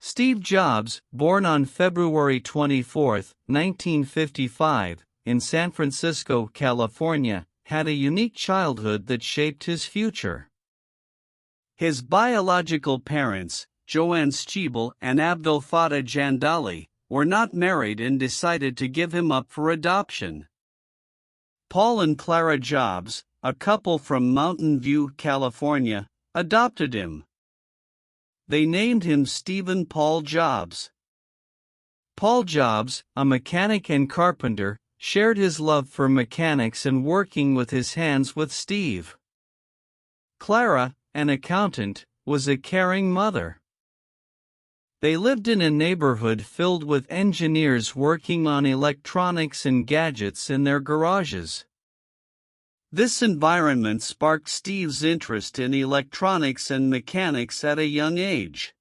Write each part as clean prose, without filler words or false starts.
Steve Jobs, born on February 24, 1955, in San Francisco, California, had a unique childhood that shaped his future. His biological parents, Joanne Schiebel and Abdul Fattah Jandali, were not married and decided to give him up for adoption. Paul and Clara Jobs, a couple from Mountain View, California, adopted him. They named him Stephen Paul Jobs. Paul Jobs, a mechanic and carpenter, shared his love for mechanics and working with his hands with Steve. Clara, an accountant, was a caring mother. They lived in a neighborhood filled with engineers working on electronics and gadgets in their garages. This environment sparked Steve's interest in electronics and mechanics at a young age.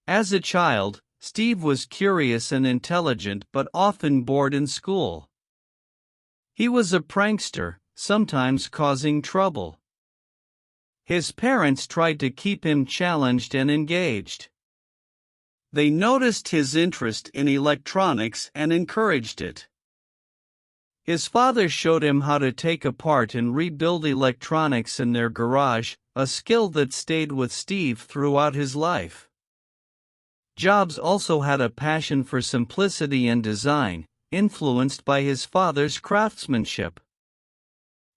As a child, Steve was curious and intelligent but often bored in school. He was a prankster, sometimes causing trouble. His parents tried to keep him challenged and engaged. They noticed his interest in electronics and encouraged it. His father showed him how to take apart and rebuild electronics in their garage, a skill that stayed with Steve throughout his life. Jobs also had a passion for simplicity and design, influenced by his father's craftsmanship.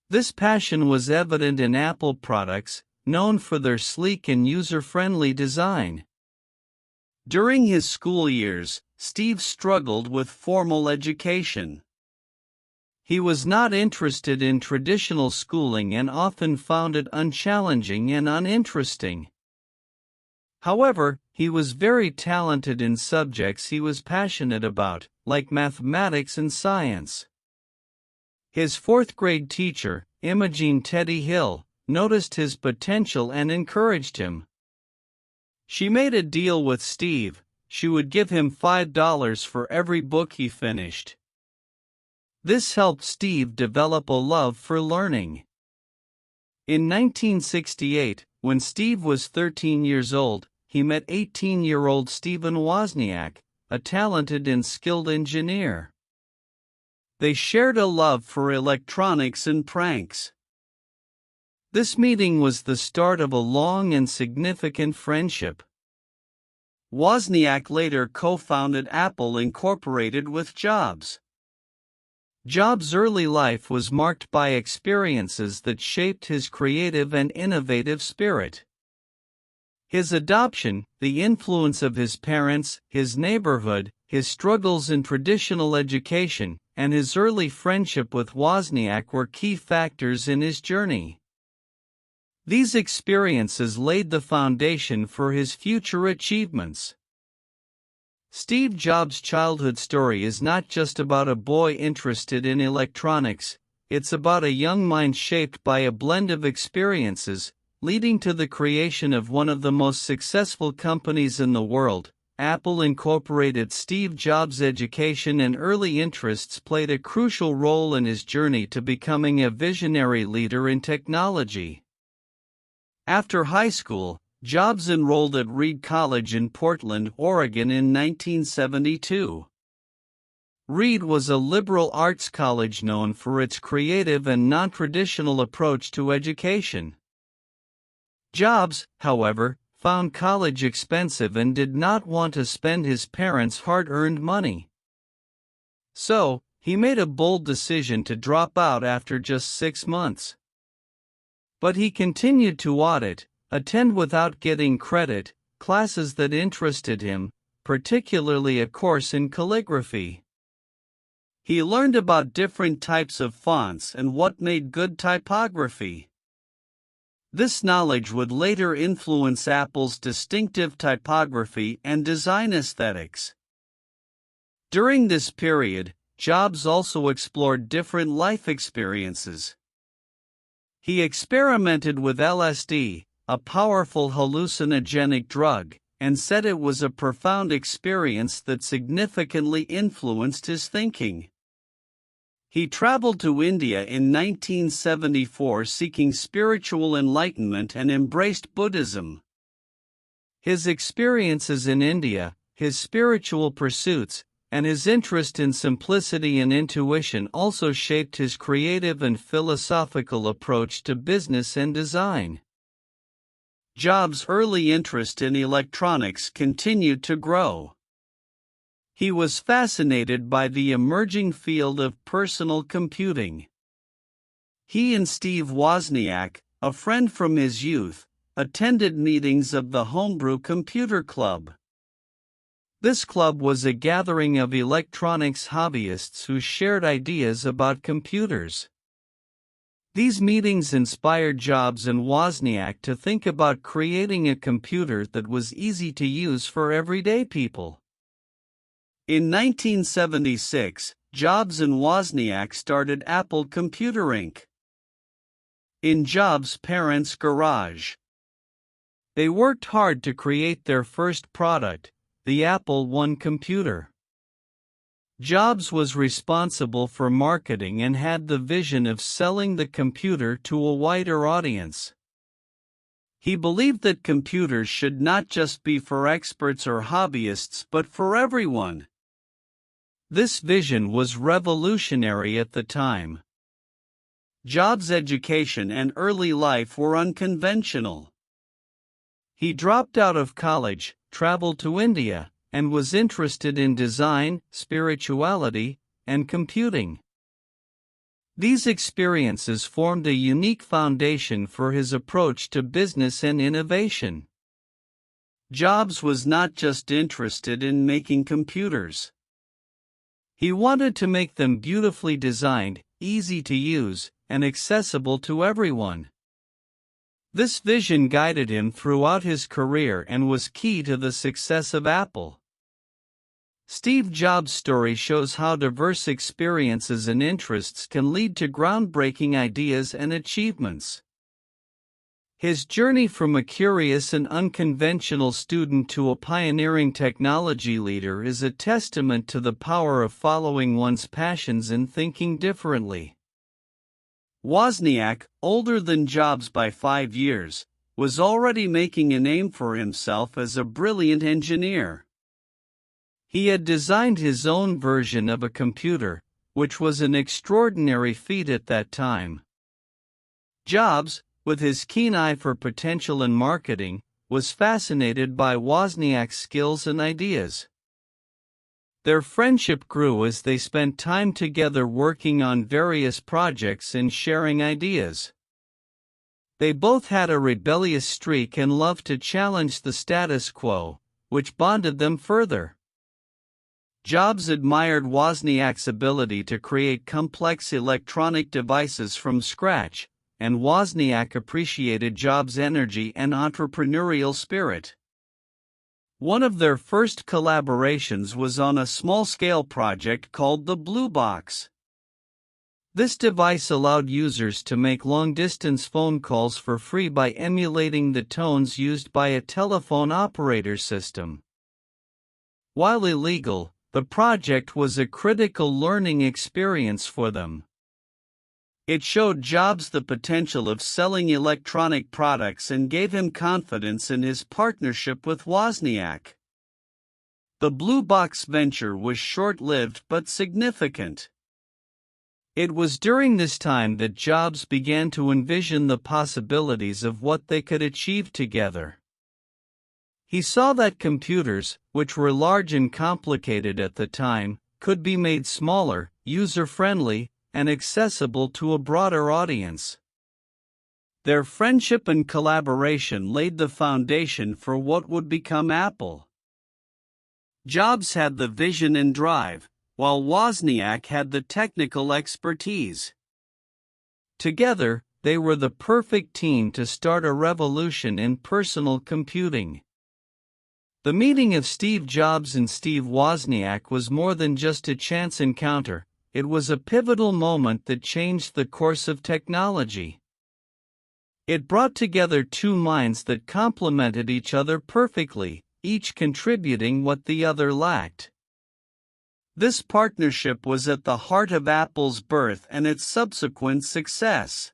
This passion was evident in Apple products, known for their sleek and user-friendly design. During his school years, Steve struggled with formal education. He was not interested in traditional schooling and often found it unchallenging and uninteresting. However, he was very talented in subjects he was passionate about, like mathematics and science. His fourth-grade teacher, Imogene Teddy Hill, noticed his potential and encouraged him. She made a deal with Steve. She would give him $5 for every book he finished. This helped Steve develop a love for learning. In 1968, when Steve was 13 years old, he met 18-year-old Stephen Wozniak, a talented and skilled engineer. They shared a love for electronics and pranks. This meeting was the start of a long and significant friendship. Wozniak later co-founded Apple Incorporated with Jobs. Jobs' early life was marked by experiences that shaped his creative and innovative spirit. His adoption, the influence of his parents, his neighborhood, his struggles in traditional education, and his early friendship with Wozniak were key factors in his journey. These experiences laid the foundation for his future achievements. Steve Jobs' childhood story is not just about a boy interested in electronics, it's about a young mind shaped by a blend of experiences, leading to the creation of one of the most successful companies in the world, Apple Incorporated. Steve Jobs' education and early interests played a crucial role in his journey to becoming a visionary leader in technology. After high school, Jobs enrolled at Reed College in Portland, Oregon in 1972. Reed was a liberal arts college known for its creative and non-traditional approach to education. Jobs, however, found college expensive and did not want to spend his parents' hard-earned money. So, he made a bold decision to drop out after just 6 months. But he continued to attend without getting credit, classes that interested him, particularly a course in calligraphy. He learned about different types of fonts and what made good typography. This knowledge would later influence Apple's distinctive typography and design aesthetics. During this period, Jobs also explored different life experiences. He experimented with LSD, a powerful hallucinogenic drug, and said it was a profound experience that significantly influenced his thinking. He traveled to India in 1974 seeking spiritual enlightenment and embraced Buddhism. His experiences in India, his spiritual pursuits, and his interest in simplicity and intuition also shaped his creative and philosophical approach to business and design. Jobs' early interest in electronics continued to grow. He was fascinated by the emerging field of personal computing. He and Steve Wozniak, a friend from his youth, attended meetings of the Homebrew Computer Club. This club was a gathering of electronics hobbyists who shared ideas about computers. These meetings inspired Jobs and Wozniak to think about creating a computer that was easy to use for everyday people. In 1976, Jobs and Wozniak started Apple Computer Inc. in Jobs' parents' garage. They worked hard to create their first product, the Apple I computer. Jobs was responsible for marketing and had the vision of selling the computer to a wider audience. He believed that computers should not just be for experts or hobbyists but for everyone. This vision was revolutionary at the time. Jobs' education and early life were unconventional. He dropped out of college, traveled to India, and was interested in design, spirituality, and computing. These experiences formed a unique foundation for his approach to business and innovation. Jobs was not just interested in making computers. He wanted to make them beautifully designed, easy to use, and accessible to everyone. This vision guided him throughout his career and was key to the success of Apple. Steve Jobs' story shows how diverse experiences and interests can lead to groundbreaking ideas and achievements. His journey from a curious and unconventional student to a pioneering technology leader is a testament to the power of following one's passions and thinking differently. Wozniak, older than Jobs by 5 years, was already making a name for himself as a brilliant engineer. He had designed his own version of a computer, which was an extraordinary feat at that time. Jobs, with his keen eye for potential and marketing, was fascinated by Wozniak's skills and ideas. Their friendship grew as they spent time together working on various projects and sharing ideas. They both had a rebellious streak and loved to challenge the status quo, which bonded them further. Jobs admired Wozniak's ability to create complex electronic devices from scratch, and Wozniak appreciated Jobs' energy and entrepreneurial spirit. One of their first collaborations was on a small-scale project called the Blue Box. This device allowed users to make long-distance phone calls for free by emulating the tones used by a telephone operator system. While illegal, the project was a critical learning experience for them. It showed Jobs the potential of selling electronic products and gave him confidence in his partnership with Wozniak. The Blue Box venture was short-lived but significant. It was during this time that Jobs began to envision the possibilities of what they could achieve together. He saw that computers, which were large and complicated at the time, could be made smaller, user-friendly, and accessible to a broader audience. Their friendship and collaboration laid the foundation for what would become Apple. Jobs had the vision and drive, while Wozniak had the technical expertise. Together, they were the perfect team to start a revolution in personal computing. The meeting of Steve Jobs and Steve Wozniak was more than just a chance encounter. It was a pivotal moment that changed the course of technology. It brought together two minds that complemented each other perfectly, each contributing what the other lacked. This partnership was at the heart of Apple's birth and its subsequent success.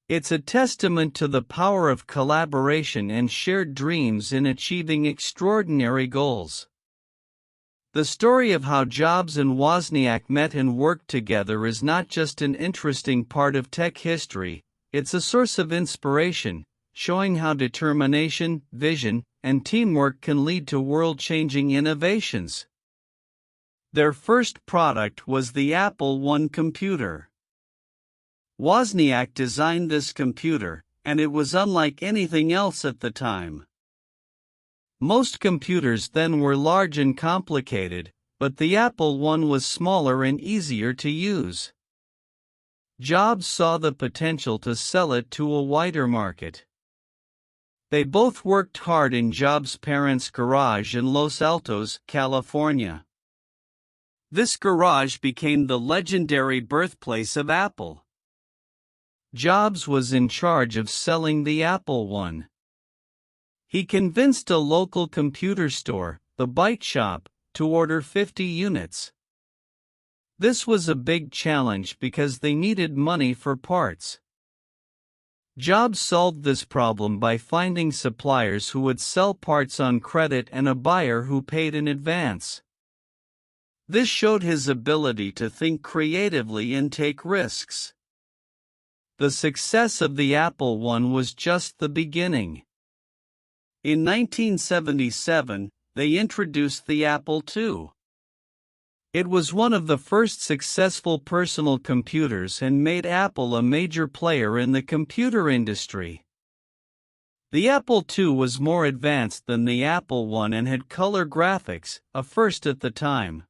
It's a testament to the power of collaboration and shared dreams in achieving extraordinary goals. The story of how Jobs and Wozniak met and worked together is not just an interesting part of tech history, it's a source of inspiration, showing how determination, vision, and teamwork can lead to world-changing innovations. Their first product was the Apple I computer. Wozniak designed this computer, and it was unlike anything else at the time. Most computers then were large and complicated, but the Apple I was smaller and easier to use. Jobs saw the potential to sell it to a wider market. They both worked hard in Jobs' parents' garage in Los Altos, California. This garage became the legendary birthplace of Apple. Jobs was in charge of selling the Apple I. He convinced a local computer store, the Byte Shop, to order 50 units. This was a big challenge because they needed money for parts. Jobs solved this problem by finding suppliers who would sell parts on credit and a buyer who paid in advance. This showed his ability to think creatively and take risks. The success of the Apple I was just the beginning. In 1977, they introduced the Apple II. It was one of the first successful personal computers and made Apple a major player in the computer industry. The Apple II was more advanced than the Apple I and had color graphics, a first at the time.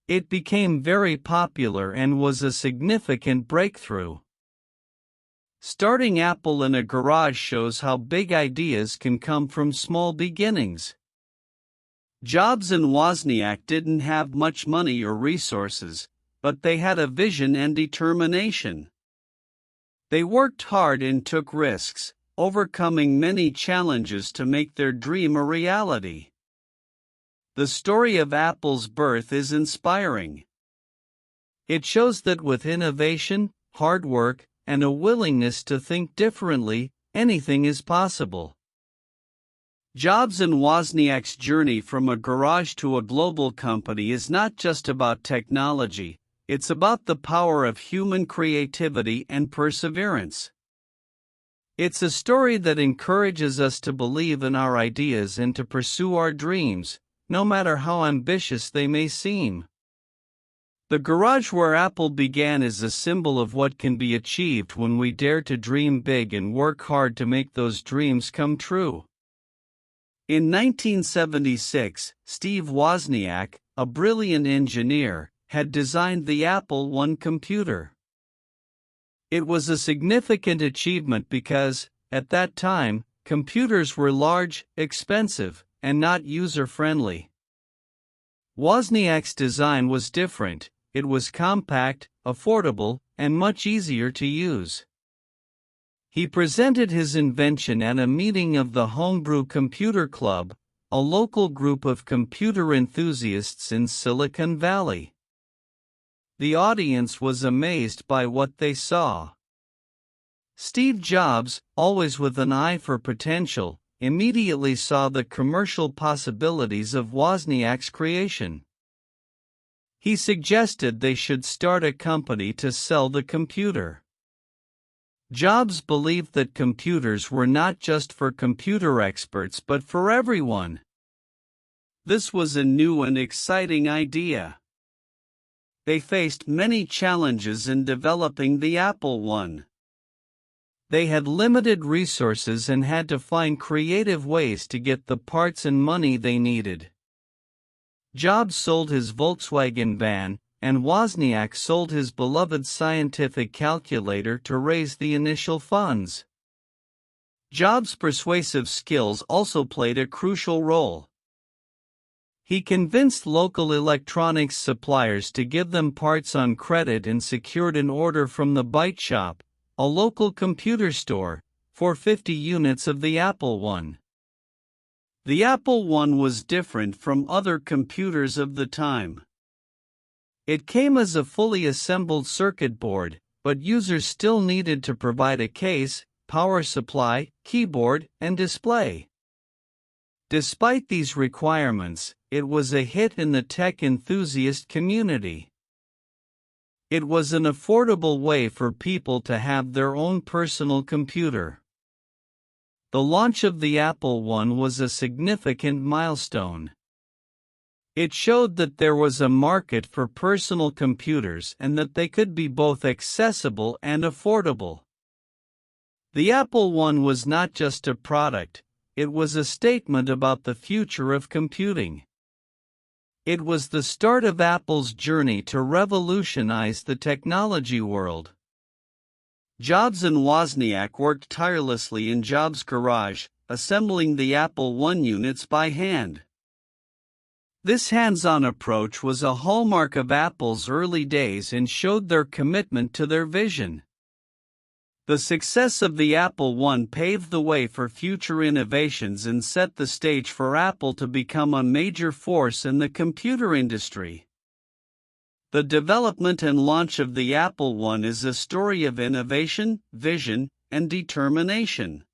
It became very popular and was a significant breakthrough. Starting Apple in a garage shows how big ideas can come from small beginnings. Jobs and Wozniak didn't have much money or resources, but they had a vision and determination. They worked hard and took risks, overcoming many challenges to make their dream a reality. The story of Apple's birth is inspiring. It shows that with innovation, hard work, and a willingness to think differently, anything is possible. Jobs and Wozniak's journey from a garage to a global company is not just about technology, it's about the power of human creativity and perseverance. It's a story that encourages us to believe in our ideas and to pursue our dreams, no matter how ambitious they may seem. The garage where Apple began is a symbol of what can be achieved when we dare to dream big and work hard to make those dreams come true. In 1976, Steve Wozniak, a brilliant engineer, had designed the Apple I computer. It was a significant achievement because, at that time, computers were large, expensive, and not user-friendly. Wozniak's design was different. It was compact, affordable, and much easier to use. He presented his invention at a meeting of the Homebrew Computer Club, a local group of computer enthusiasts in Silicon Valley. The audience was amazed by what they saw. Steve Jobs, always with an eye for potential, immediately saw the commercial possibilities of Wozniak's creation. He suggested they should start a company to sell the computer. Jobs believed that computers were not just for computer experts but for everyone. This was a new and exciting idea. They faced many challenges in developing the Apple I. They had limited resources and had to find creative ways to get the parts and money they needed. Jobs sold his Volkswagen van, and Wozniak sold his beloved scientific calculator to raise the initial funds. Jobs' persuasive skills also played a crucial role. He convinced local electronics suppliers to give them parts on credit and secured an order from the Byte Shop, a local computer store, for 50 units of the Apple I. The Apple I was different from other computers of the time. It came as a fully assembled circuit board, but users still needed to provide a case, power supply, keyboard, and display. Despite these requirements, it was a hit in the tech enthusiast community. It was an affordable way for people to have their own personal computer. The launch of the Apple I was a significant milestone. It showed that there was a market for personal computers and that they could be both accessible and affordable. The Apple I was not just a product, it was a statement about the future of computing. It was the start of Apple's journey to revolutionize the technology world. Jobs and Wozniak worked tirelessly in Jobs' garage, assembling the Apple I units by hand. This hands-on approach was a hallmark of Apple's early days and showed their commitment to their vision. The success of the Apple I paved the way for future innovations and set the stage for Apple to become a major force in the computer industry. The development and launch of the Apple I is a story of innovation, vision, and determination.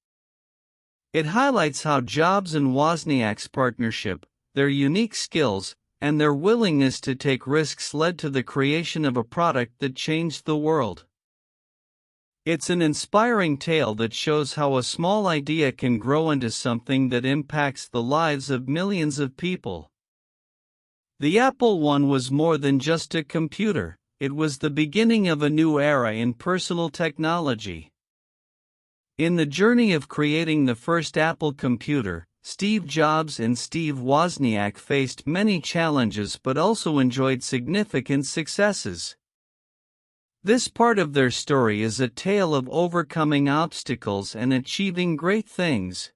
It highlights how Jobs and Wozniak's partnership, their unique skills, and their willingness to take risks led to the creation of a product that changed the world. It's an inspiring tale that shows how a small idea can grow into something that impacts the lives of millions of people. The Apple I was more than just a computer, it was the beginning of a new era in personal technology. In the journey of creating the first Apple computer, Steve Jobs and Steve Wozniak faced many challenges but also enjoyed significant successes. This part of their story is a tale of overcoming obstacles and achieving great things.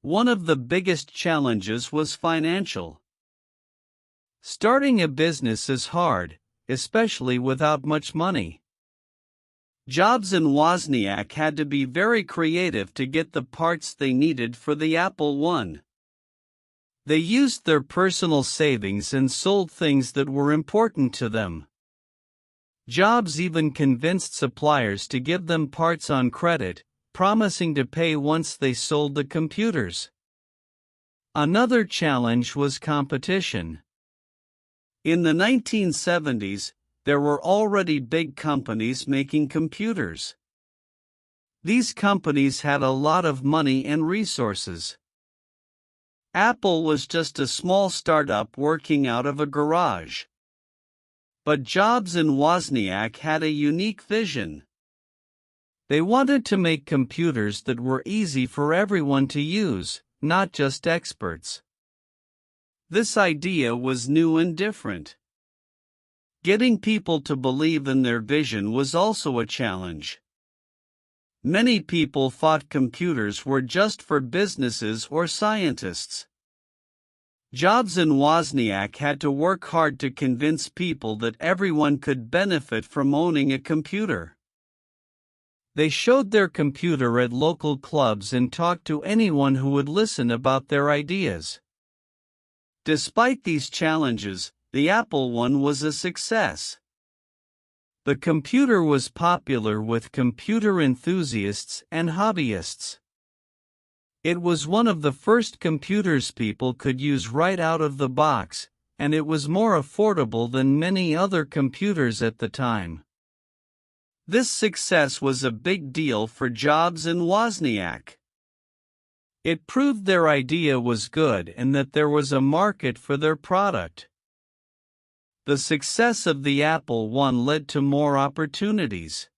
One of the biggest challenges was financial. Starting a business is hard, especially without much money. Jobs and Wozniak had to be very creative to get the parts they needed for the Apple I. They used their personal savings and sold things that were important to them. Jobs even convinced suppliers to give them parts on credit, promising to pay once they sold the computers. Another challenge was competition. In the 1970s, there were already big companies making computers. These companies had a lot of money and resources. Apple was just a small startup working out of a garage. But Jobs and Wozniak had a unique vision. They wanted to make computers that were easy for everyone to use, not just experts. This idea was new and different. Getting people to believe in their vision was also a challenge. Many people thought computers were just for businesses or scientists. Jobs and Wozniak had to work hard to convince people that everyone could benefit from owning a computer. They showed their computer at local clubs and talked to anyone who would listen about their ideas. Despite these challenges, the Apple I was a success. The computer was popular with computer enthusiasts and hobbyists. It was one of the first computers people could use right out of the box, and it was more affordable than many other computers at the time. This success was a big deal for Jobs and Wozniak. It proved their idea was good and that there was a market for their product. The success of the Apple I led to more opportunities.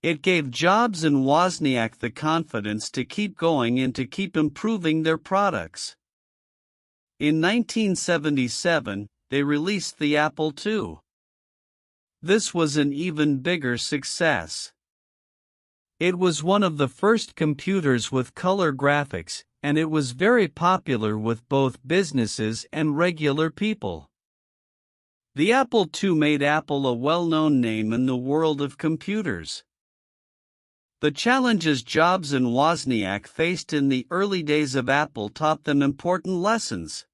It gave Jobs and Wozniak the confidence to keep going and to keep improving their products. In 1977, they released the Apple II. This was an even bigger success. It was one of the first computers with color graphics, and it was very popular with both businesses and regular people. The Apple II made Apple a well-known name in the world of computers. The challenges Jobs and Wozniak faced in the early days of Apple taught them important lessons.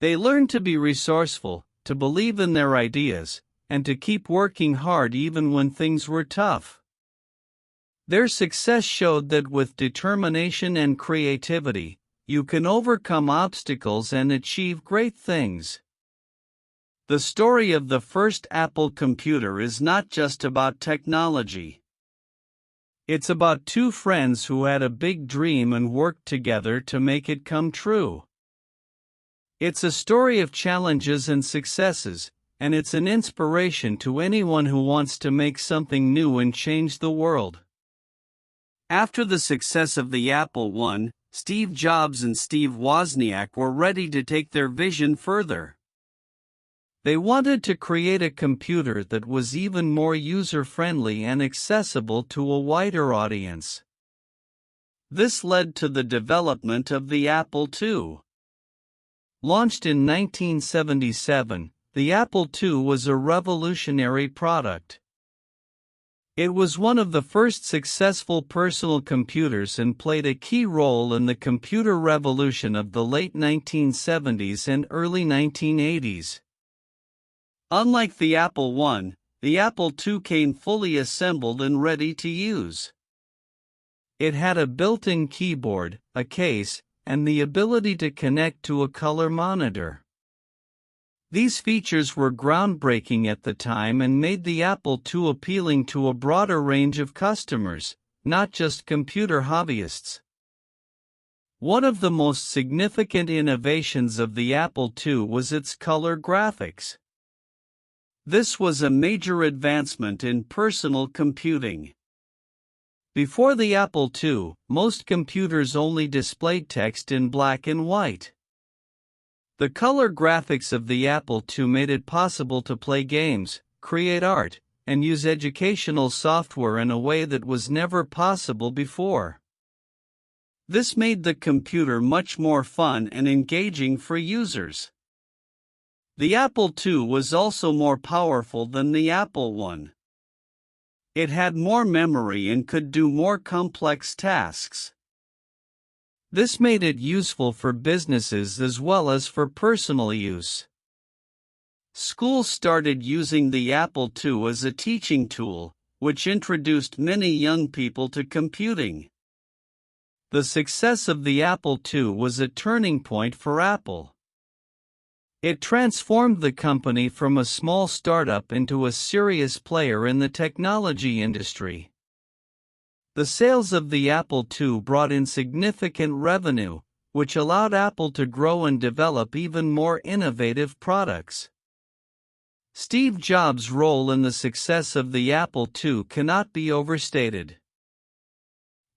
They learned to be resourceful, to believe in their ideas, and to keep working hard even when things were tough. Their success showed that with determination and creativity, you can overcome obstacles and achieve great things. The story of the first Apple computer is not just about technology. It's about two friends who had a big dream and worked together to make it come true. It's a story of challenges and successes, and it's an inspiration to anyone who wants to make something new and change the world. After the success of the Apple I, Steve Jobs and Steve Wozniak were ready to take their vision further. They wanted to create a computer that was even more user-friendly and accessible to a wider audience. This led to the development of the Apple II. Launched in 1977, the Apple II was a revolutionary product. It was one of the first successful personal computers and played a key role in the computer revolution of the late 1970s and early 1980s. Unlike the Apple I, the Apple II came fully assembled and ready to use. It had a built-in keyboard, a case, and the ability to connect to a color monitor. These features were groundbreaking at the time and made the Apple II appealing to a broader range of customers, not just computer hobbyists. One of the most significant innovations of the Apple II was its color graphics. This was a major advancement in personal computing. Before the Apple II, most computers only displayed text in black and white. The color graphics of the Apple II made it possible to play games, create art, and use educational software in a way that was never possible before. This made the computer much more fun and engaging for users. The Apple II was also more powerful than the Apple I. It had more memory and could do more complex tasks. This made it useful for businesses as well as for personal use. Schools started using the Apple II as a teaching tool, which introduced many young people to computing. The success of the Apple II was a turning point for Apple. It transformed the company from a small startup into a serious player in the technology industry. The sales of the Apple II brought in significant revenue, which allowed Apple to grow and develop even more innovative products. Steve Jobs' role in the success of the Apple II cannot be overstated.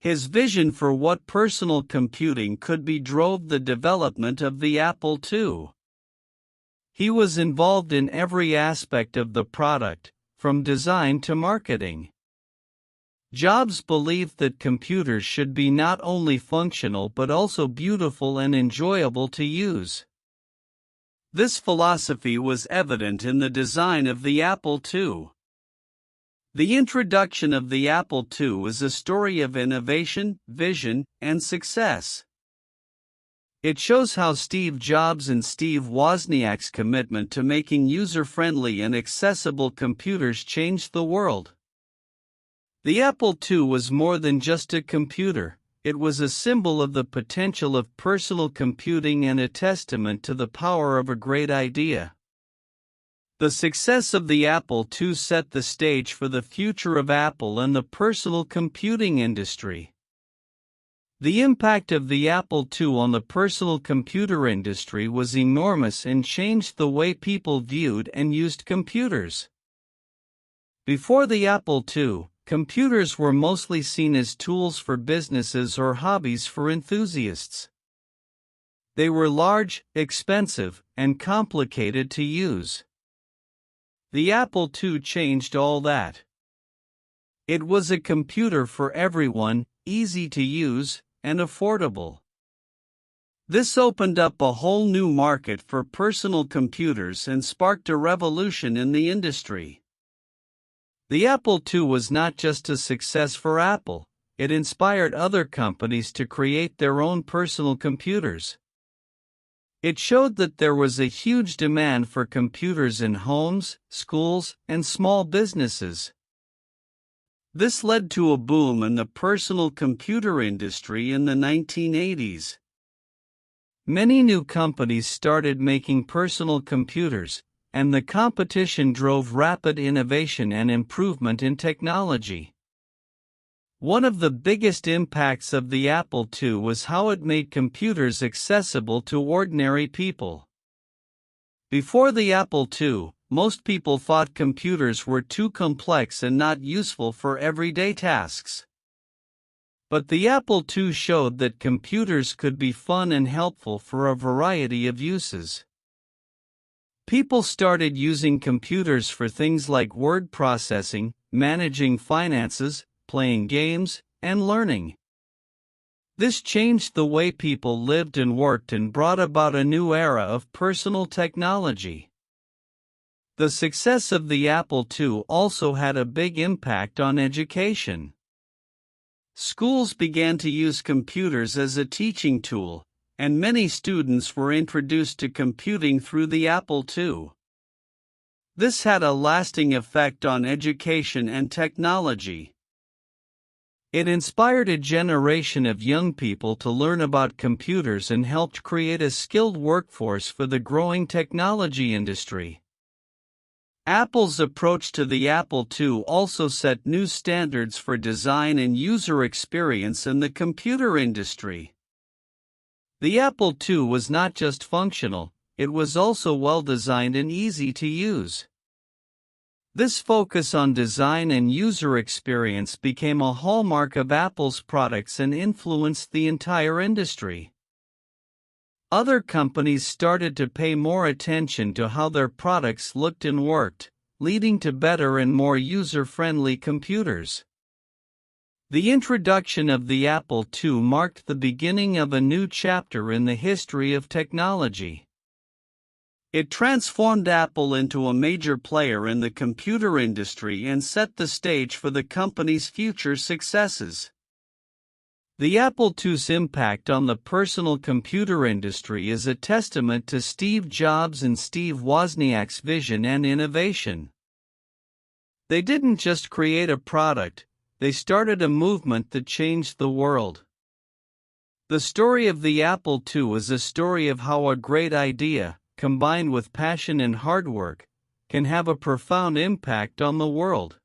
His vision for what personal computing could be drove the development of the Apple II. He was involved in every aspect of the product, from design to marketing. Jobs believed that computers should be not only functional but also beautiful and enjoyable to use. This philosophy was evident in the design of the Apple II. The introduction of the Apple II is a story of innovation, vision, and success. It shows how Steve Jobs and Steve Wozniak's commitment to making user-friendly and accessible computers changed the world. The Apple II was more than just a computer, it was a symbol of the potential of personal computing and a testament to the power of a great idea. The success of the Apple II set the stage for the future of Apple and the personal computing industry. The impact of the Apple II on the personal computer industry was enormous and changed the way people viewed and used computers. Before the Apple II, computers were mostly seen as tools for businesses or hobbies for enthusiasts. They were large, expensive, and complicated to use. The Apple II changed all that. It was a computer for everyone, easy to use, and affordable. This opened up a whole new market for personal computers and sparked a revolution in the industry. The Apple II was not just a success for Apple, it inspired other companies to create their own personal computers. It showed that there was a huge demand for computers in homes, schools, and small businesses. This led to a boom in the personal computer industry in the 1980s. Many new companies started making personal computers, and the competition drove rapid innovation and improvement in technology. One of the biggest impacts of the Apple II was how it made computers accessible to ordinary people. Before the Apple II, most people thought computers were too complex and not useful for everyday tasks. But the Apple II showed that computers could be fun and helpful for a variety of uses. People started using computers for things like word processing, managing finances, playing games, and learning. This changed the way people lived and worked and brought about a new era of personal technology. The success of the Apple II also had a big impact on education. Schools began to use computers as a teaching tool, and many students were introduced to computing through the Apple II. This had a lasting effect on education and technology. It inspired a generation of young people to learn about computers and helped create a skilled workforce for the growing technology industry. Apple's approach to the Apple II also set new standards for design and user experience in the computer industry. The Apple II was not just functional, it was also well designed and easy to use. This focus on design and user experience became a hallmark of Apple's products and influenced the entire industry. Other companies started to pay more attention to how their products looked and worked, leading to better and more user-friendly computers. The introduction of the Apple II marked the beginning of a new chapter in the history of technology. It transformed Apple into a major player in the computer industry and set the stage for the company's future successes. The Apple II's impact on the personal computer industry is a testament to Steve Jobs and Steve Wozniak's vision and innovation. They didn't just create a product, they started a movement that changed the world. The story of the Apple II is a story of how a great idea, combined with passion and hard work, can have a profound impact on the world.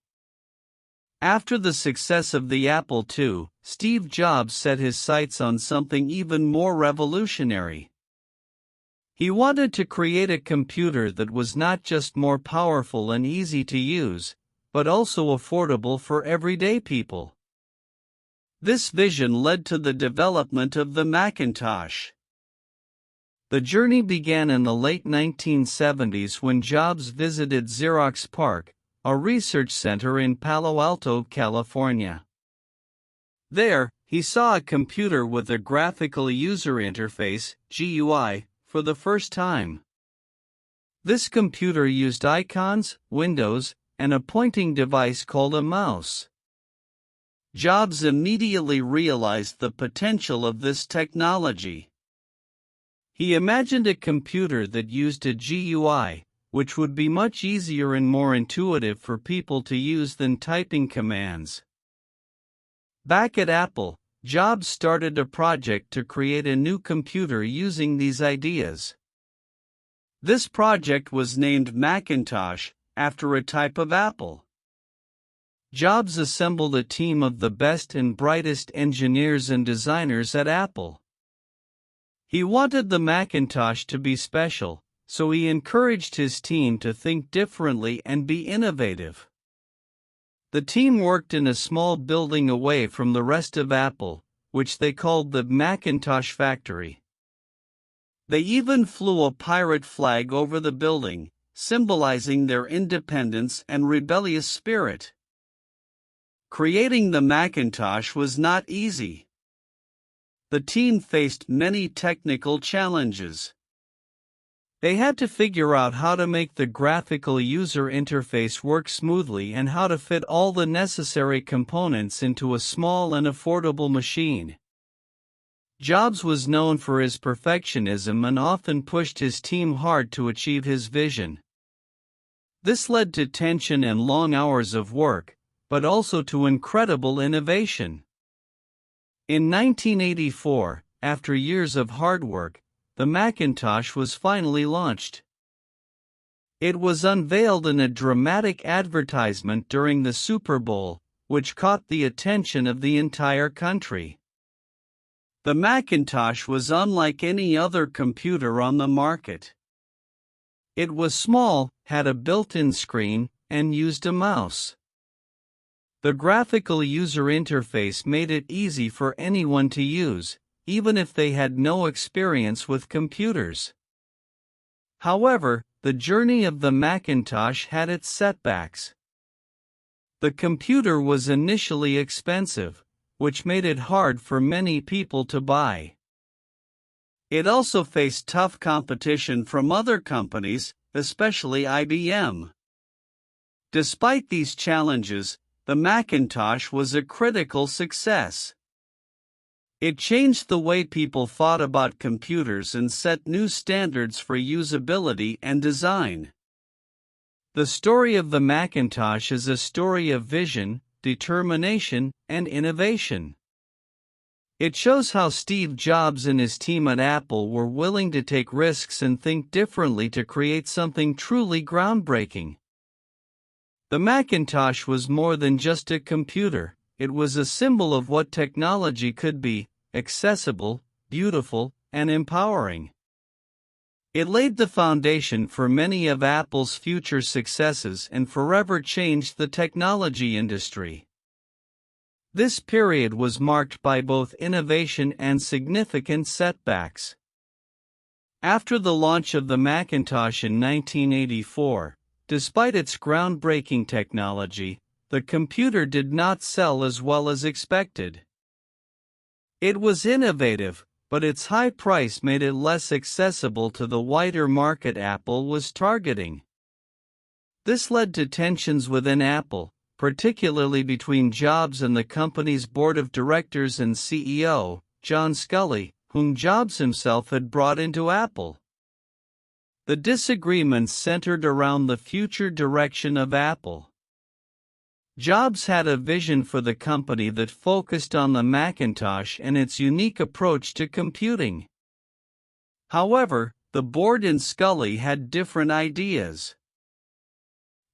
After the success of the Apple II, Steve Jobs set his sights on something even more revolutionary. He wanted to create a computer that was not just more powerful and easy to use, but also affordable for everyday people. This vision led to the development of the Macintosh. The journey began in the late 1970s when Jobs visited Xerox PARC, a research center in Palo Alto, California. There, he saw a computer with a graphical user interface, GUI, for the first time. This computer used icons, windows, and a pointing device called a mouse. Jobs immediately realized the potential of this technology. He imagined a computer that used a GUI, which would be much easier and more intuitive for people to use than typing commands. Back at Apple, Jobs started a project to create a new computer using these ideas. This project was named Macintosh, after a type of apple. Jobs assembled a team of the best and brightest engineers and designers at Apple. He wanted the Macintosh to be special, so he encouraged his team to think differently and be innovative. The team worked in a small building away from the rest of Apple, which they called the Macintosh Factory. They even flew a pirate flag over the building, symbolizing their independence and rebellious spirit. Creating the Macintosh was not easy. The team faced many technical challenges. They had to figure out how to make the graphical user interface work smoothly and how to fit all the necessary components into a small and affordable machine. Jobs was known for his perfectionism and often pushed his team hard to achieve his vision. This led to tension and long hours of work, but also to incredible innovation. In 1984, after years of hard work, the Macintosh was finally launched. It was unveiled in a dramatic advertisement during the Super Bowl, which caught the attention of the entire country. The Macintosh was unlike any other computer on the market. It was small, had a built-in screen, and used a mouse. The graphical user interface made it easy for anyone to use, even if they had no experience with computers. However, the journey of the Macintosh had its setbacks. The computer was initially expensive, which made it hard for many people to buy. It also faced tough competition from other companies, especially IBM. Despite these challenges, the Macintosh was a critical success. It changed the way people thought about computers and set new standards for usability and design. The story of the Macintosh is a story of vision, determination, and innovation. It shows how Steve Jobs and his team at Apple were willing to take risks and think differently to create something truly groundbreaking. The Macintosh was more than just a computer. It was a symbol of what technology could be: accessible, beautiful, and empowering. It laid the foundation for many of Apple's future successes and forever changed the technology industry. This period was marked by both innovation and significant setbacks. After the launch of the Macintosh in 1984, despite its groundbreaking technology, the computer did not sell as well as expected. It was innovative, but its high price made it less accessible to the wider market Apple was targeting. This led to tensions within Apple, particularly between Jobs and the company's board of directors and CEO, John Sculley, whom Jobs himself had brought into Apple. The disagreements centered around the future direction of Apple. Jobs had a vision for the company that focused on the Macintosh and its unique approach to computing. However, the board and Sculley had different ideas.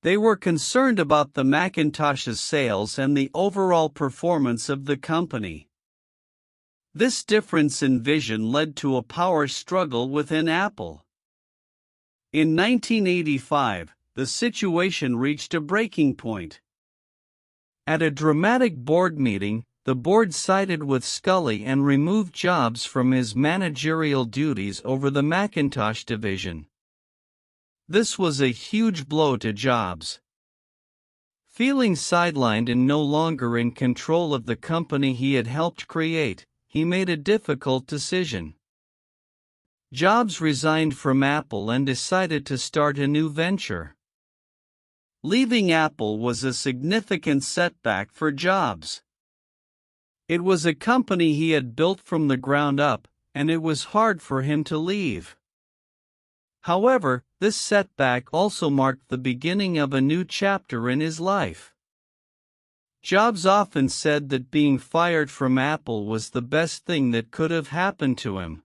They were concerned about the Macintosh's sales and the overall performance of the company. This difference in vision led to a power struggle within Apple. In 1985, the situation reached a breaking point. At a dramatic board meeting, the board sided with Sculley and removed Jobs from his managerial duties over the Macintosh division. This was a huge blow to Jobs. Feeling sidelined and no longer in control of the company he had helped create, he made a difficult decision. Jobs resigned from Apple and decided to start a new venture. Leaving Apple was a significant setback for Jobs. It was a company he had built from the ground up, and it was hard for him to leave. However, this setback also marked the beginning of a new chapter in his life. Jobs often said that being fired from Apple was the best thing that could have happened to him.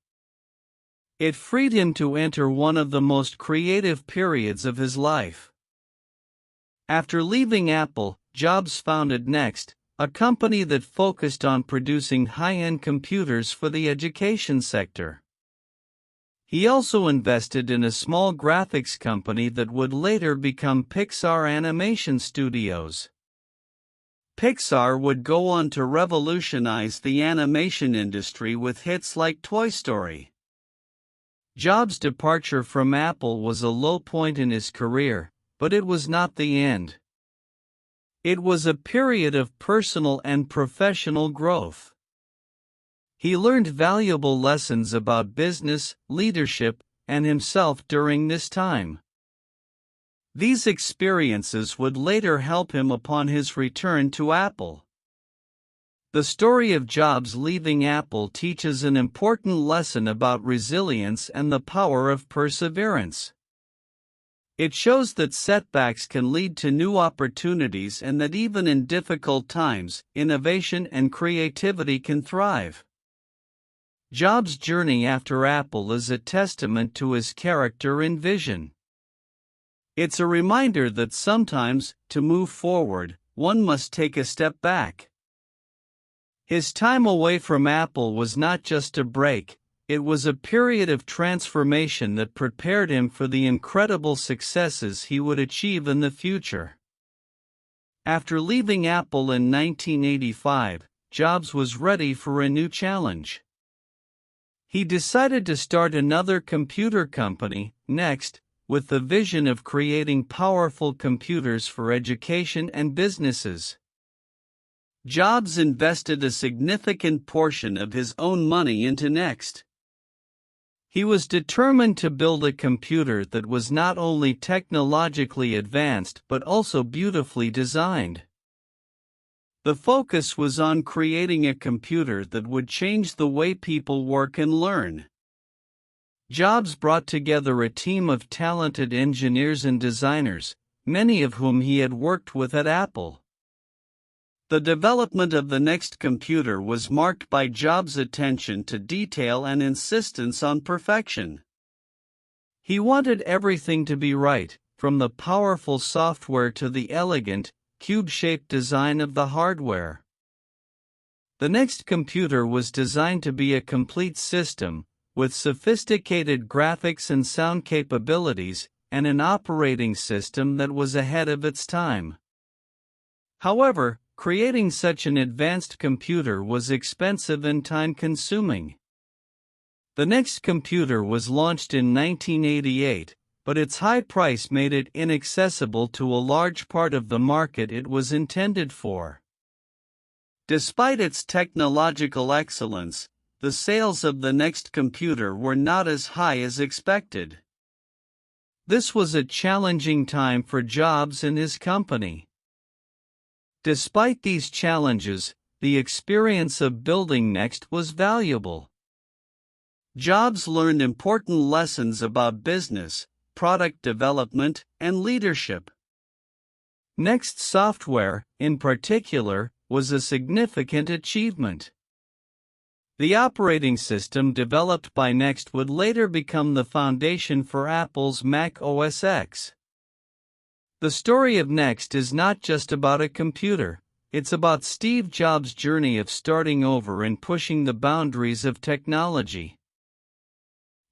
It freed him to enter one of the most creative periods of his life. After leaving Apple, Jobs founded Next, a company that focused on producing high-end computers for the education sector. He also invested in a small graphics company that would later become Pixar Animation Studios. Pixar would go on to revolutionize the animation industry with hits like Toy Story. Jobs' departure from Apple was a low point in his career, but it was not the end. It was a period of personal and professional growth. He learned valuable lessons about business, leadership, and himself during this time. These experiences would later help him upon his return to Apple. The story of Jobs leaving Apple teaches an important lesson about resilience and the power of perseverance. It shows that setbacks can lead to new opportunities and that even in difficult times, innovation and creativity can thrive. Jobs' journey after Apple is a testament to his character and vision. It's a reminder that sometimes, to move forward, one must take a step back. His time away from Apple was not just a break, it was a period of transformation that prepared him for the incredible successes he would achieve in the future. After leaving Apple in 1985, Jobs was ready for a new challenge. He decided to start another computer company, Next, with the vision of creating powerful computers for education and businesses. Jobs invested a significant portion of his own money into Next. He was determined to build a computer that was not only technologically advanced but also beautifully designed. The focus was on creating a computer that would change the way people work and learn. Jobs brought together a team of talented engineers and designers, many of whom he had worked with at Apple. The development of the Next computer was marked by Jobs' attention to detail and insistence on perfection. He wanted everything to be right, from the powerful software to the elegant, cube-shaped design of the hardware. The Next computer was designed to be a complete system, with sophisticated graphics and sound capabilities, and an operating system that was ahead of its time. However, creating such an advanced computer was expensive and time-consuming. The Next computer was launched in 1988, but its high price made it inaccessible to a large part of the market it was intended for. Despite its technological excellence, the sales of the Next computer were not as high as expected. This was a challenging time for Jobs and his company. Despite these challenges, the experience of building Next was valuable. Jobs learned important lessons about business, product development, and leadership. Next software, in particular, was a significant achievement. The operating system developed by Next would later become the foundation for Apple's Mac OS X. The story of Next is not just about a computer, it's about Steve Jobs' journey of starting over and pushing the boundaries of technology.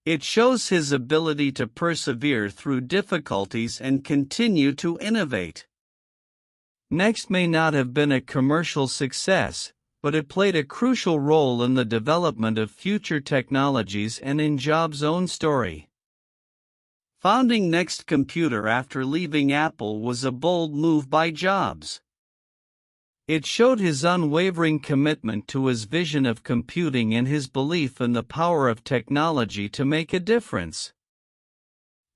It shows his ability to persevere through difficulties and continue to innovate. Next may not have been a commercial success, but it played a crucial role in the development of future technologies and in Jobs' own story. Founding Next Computer after leaving Apple was a bold move by Jobs. It showed his unwavering commitment to his vision of computing and his belief in the power of technology to make a difference.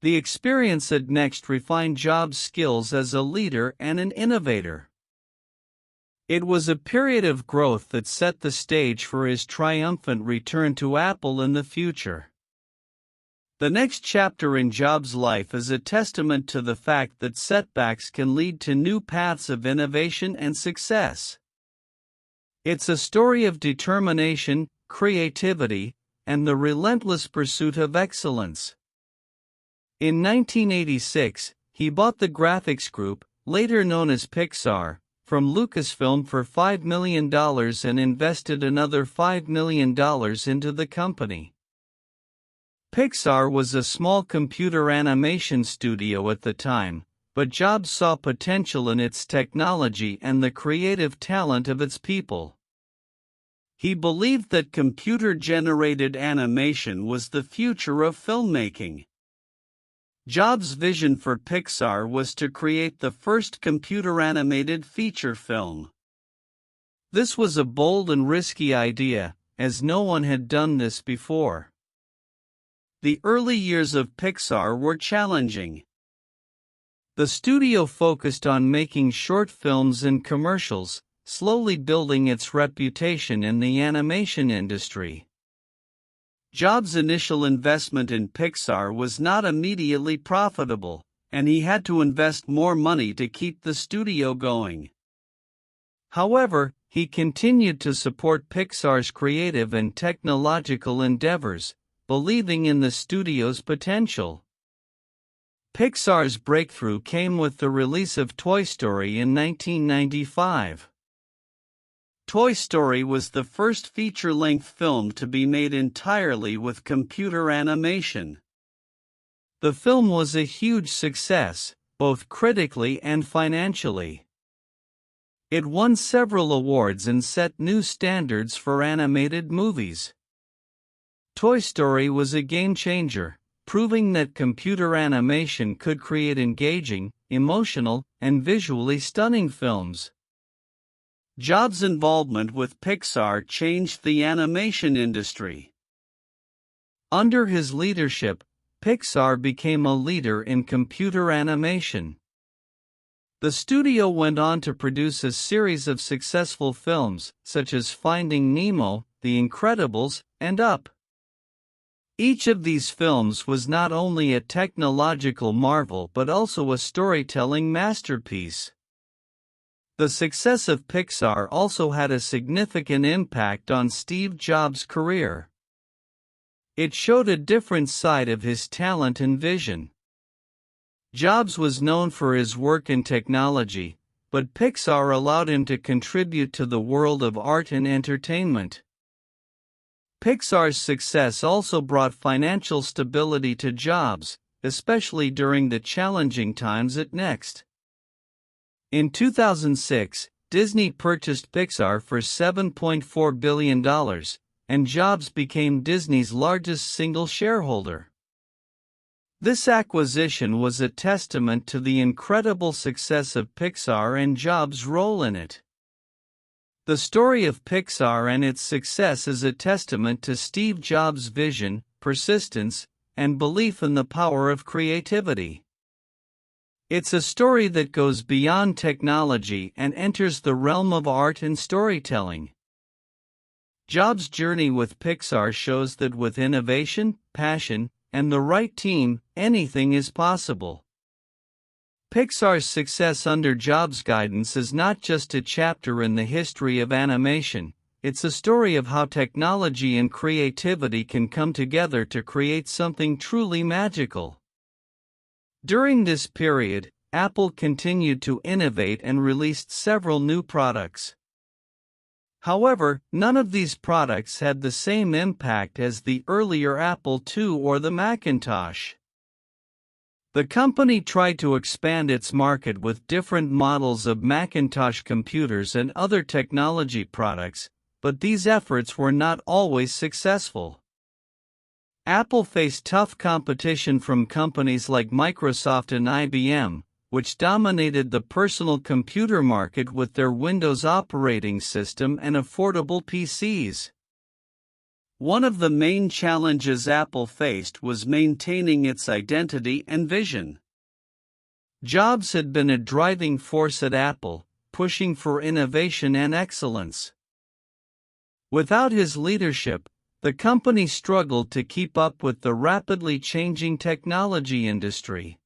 The experience at Next refined Jobs' skills as a leader and an innovator. It was a period of growth that set the stage for his triumphant return to Apple in the future. The next chapter in Jobs' life is a testament to the fact that setbacks can lead to new paths of innovation and success. It's a story of determination, creativity, and the relentless pursuit of excellence. In 1986, he bought the graphics group, later known as Pixar, from Lucasfilm for $5 million and invested another $5 million into the company. Pixar was a small computer animation studio at the time, but Jobs saw potential in its technology and the creative talent of its people. He believed that computer-generated animation was the future of filmmaking. Jobs' vision for Pixar was to create the first computer-animated feature film. This was a bold and risky idea, as no one had done this before. The early years of Pixar were challenging. The studio focused on making short films and commercials, slowly building its reputation in the animation industry. Jobs' initial investment in Pixar was not immediately profitable, and he had to invest more money to keep the studio going. However, he continued to support Pixar's creative and technological endeavors, believing in the studio's potential. Pixar's breakthrough came with the release of Toy Story in 1995. Toy Story was the first feature-length film to be made entirely with computer animation. The film was a huge success, both critically and financially. It won several awards and set new standards for animated movies. Toy Story was a game-changer, proving that computer animation could create engaging, emotional, and visually stunning films. Jobs' involvement with Pixar changed the animation industry. Under his leadership, Pixar became a leader in computer animation. The studio went on to produce a series of successful films, such as Finding Nemo, The Incredibles, and Up. Each of these films was not only a technological marvel but also a storytelling masterpiece. The success of Pixar also had a significant impact on Steve Jobs' career. It showed a different side of his talent and vision. Jobs was known for his work in technology, but Pixar allowed him to contribute to the world of art and entertainment. Pixar's success also brought financial stability to Jobs, especially during the challenging times at Next. In 2006, Disney purchased Pixar for $7.4 billion, and Jobs became Disney's largest single shareholder. This acquisition was a testament to the incredible success of Pixar and Jobs' role in it. The story of Pixar and its success is a testament to Steve Jobs' vision, persistence, and belief in the power of creativity. It's a story that goes beyond technology and enters the realm of art and storytelling. Jobs' journey with Pixar shows that with innovation, passion, and the right team, anything is possible. Pixar's success under Jobs' guidance is not just a chapter in the history of animation, it's a story of how technology and creativity can come together to create something truly magical. During this period, Apple continued to innovate and released several new products. However, none of these products had the same impact as the earlier Apple II or the Macintosh. The company tried to expand its market with different models of Macintosh computers and other technology products, but these efforts were not always successful. Apple faced tough competition from companies like Microsoft and IBM, which dominated the personal computer market with their Windows operating system and affordable PCs. One of the main challenges Apple faced was maintaining its identity and vision. Jobs had been a driving force at Apple, pushing for innovation and excellence. Without his leadership, the company struggled to keep up with the rapidly changing technology industry.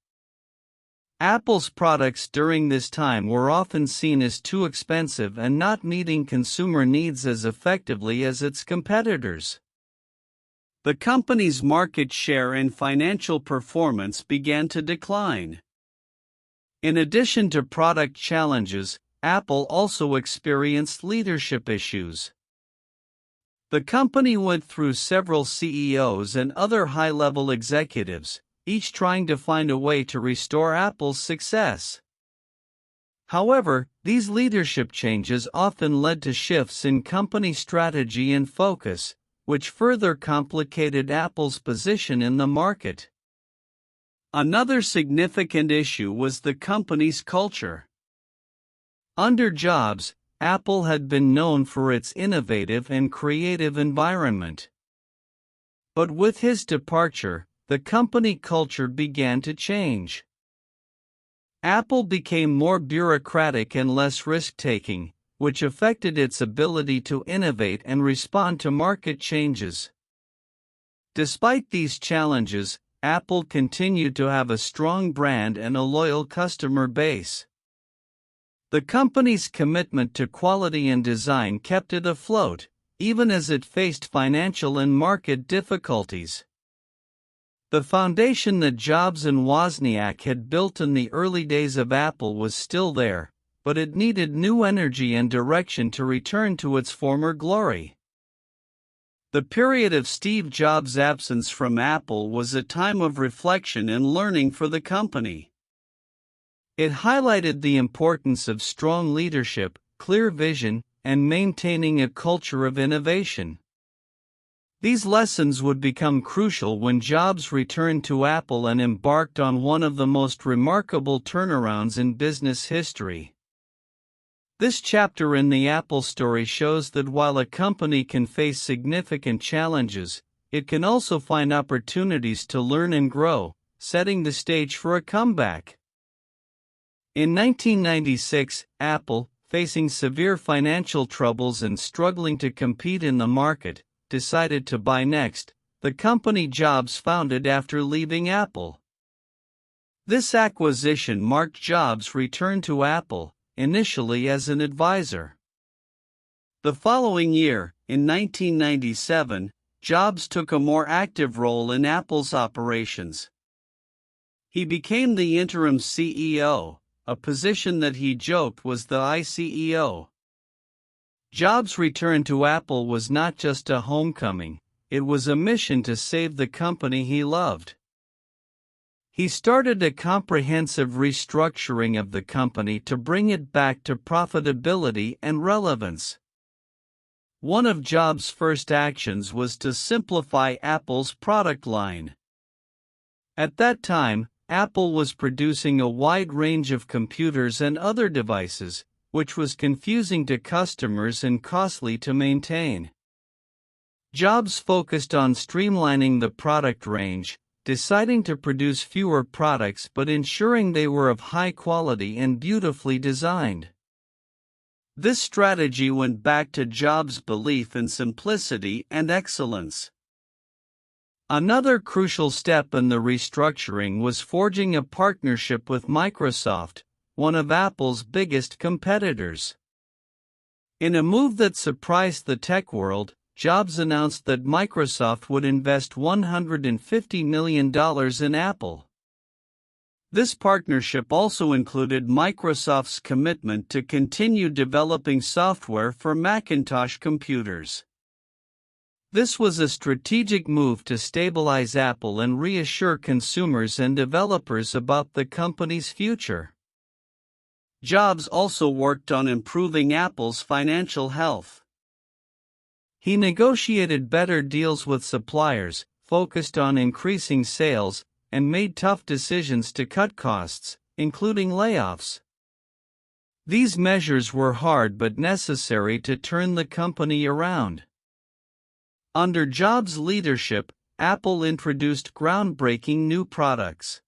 Apple's products during this time were often seen as too expensive and not meeting consumer needs as effectively as its competitors. The company's market share and financial performance began to decline. In addition to product challenges, Apple also experienced leadership issues. The company went through several CEOs and other high-level executives, each trying to find a way to restore Apple's success. However, these leadership changes often led to shifts in company strategy and focus, which further complicated Apple's position in the market. Another significant issue was the company's culture. Under Jobs, Apple had been known for its innovative and creative environment. But with his departure, the company culture began to change. Apple became more bureaucratic and less risk-taking, which affected its ability to innovate and respond to market changes. Despite these challenges, Apple continued to have a strong brand and a loyal customer base. The company's commitment to quality and design kept it afloat, even as it faced financial and market difficulties. The foundation that Jobs and Wozniak had built in the early days of Apple was still there, but it needed new energy and direction to return to its former glory. The period of Steve Jobs' absence from Apple was a time of reflection and learning for the company. It highlighted the importance of strong leadership, clear vision, and maintaining a culture of innovation. These lessons would become crucial when Jobs returned to Apple and embarked on one of the most remarkable turnarounds in business history. This chapter in the Apple story shows that while a company can face significant challenges, it can also find opportunities to learn and grow, setting the stage for a comeback. In 1996, Apple, facing severe financial troubles and struggling to compete in the market, decided to buy Next, the company Jobs founded after leaving Apple. This acquisition marked Jobs' return to Apple, initially as an advisor. The following year, in 1997, Jobs took a more active role in Apple's operations. He became the interim CEO, a position that he joked was the ICEO. Jobs' return to Apple was not just a homecoming, it was a mission to save the company he loved. He started a comprehensive restructuring of the company to bring it back to profitability and relevance. One of Jobs' first actions was to simplify Apple's product line. At that time, Apple was producing a wide range of computers and other devices, which was confusing to customers and costly to maintain. Jobs focused on streamlining the product range, deciding to produce fewer products but ensuring they were of high quality and beautifully designed. This strategy went back to Jobs' belief in simplicity and excellence. Another crucial step in the restructuring was forging a partnership with Microsoft, one of Apple's biggest competitors. In a move that surprised the tech world, Jobs announced that Microsoft would invest $150 million in Apple. This partnership also included Microsoft's commitment to continue developing software for Macintosh computers. This was a strategic move to stabilize Apple and reassure consumers and developers about the company's future. Jobs also worked on improving Apple's financial health. He negotiated better deals with suppliers, focused on increasing sales, and made tough decisions to cut costs, including layoffs. These measures were hard but necessary to turn the company around. Under Jobs' leadership, Apple introduced groundbreaking new products.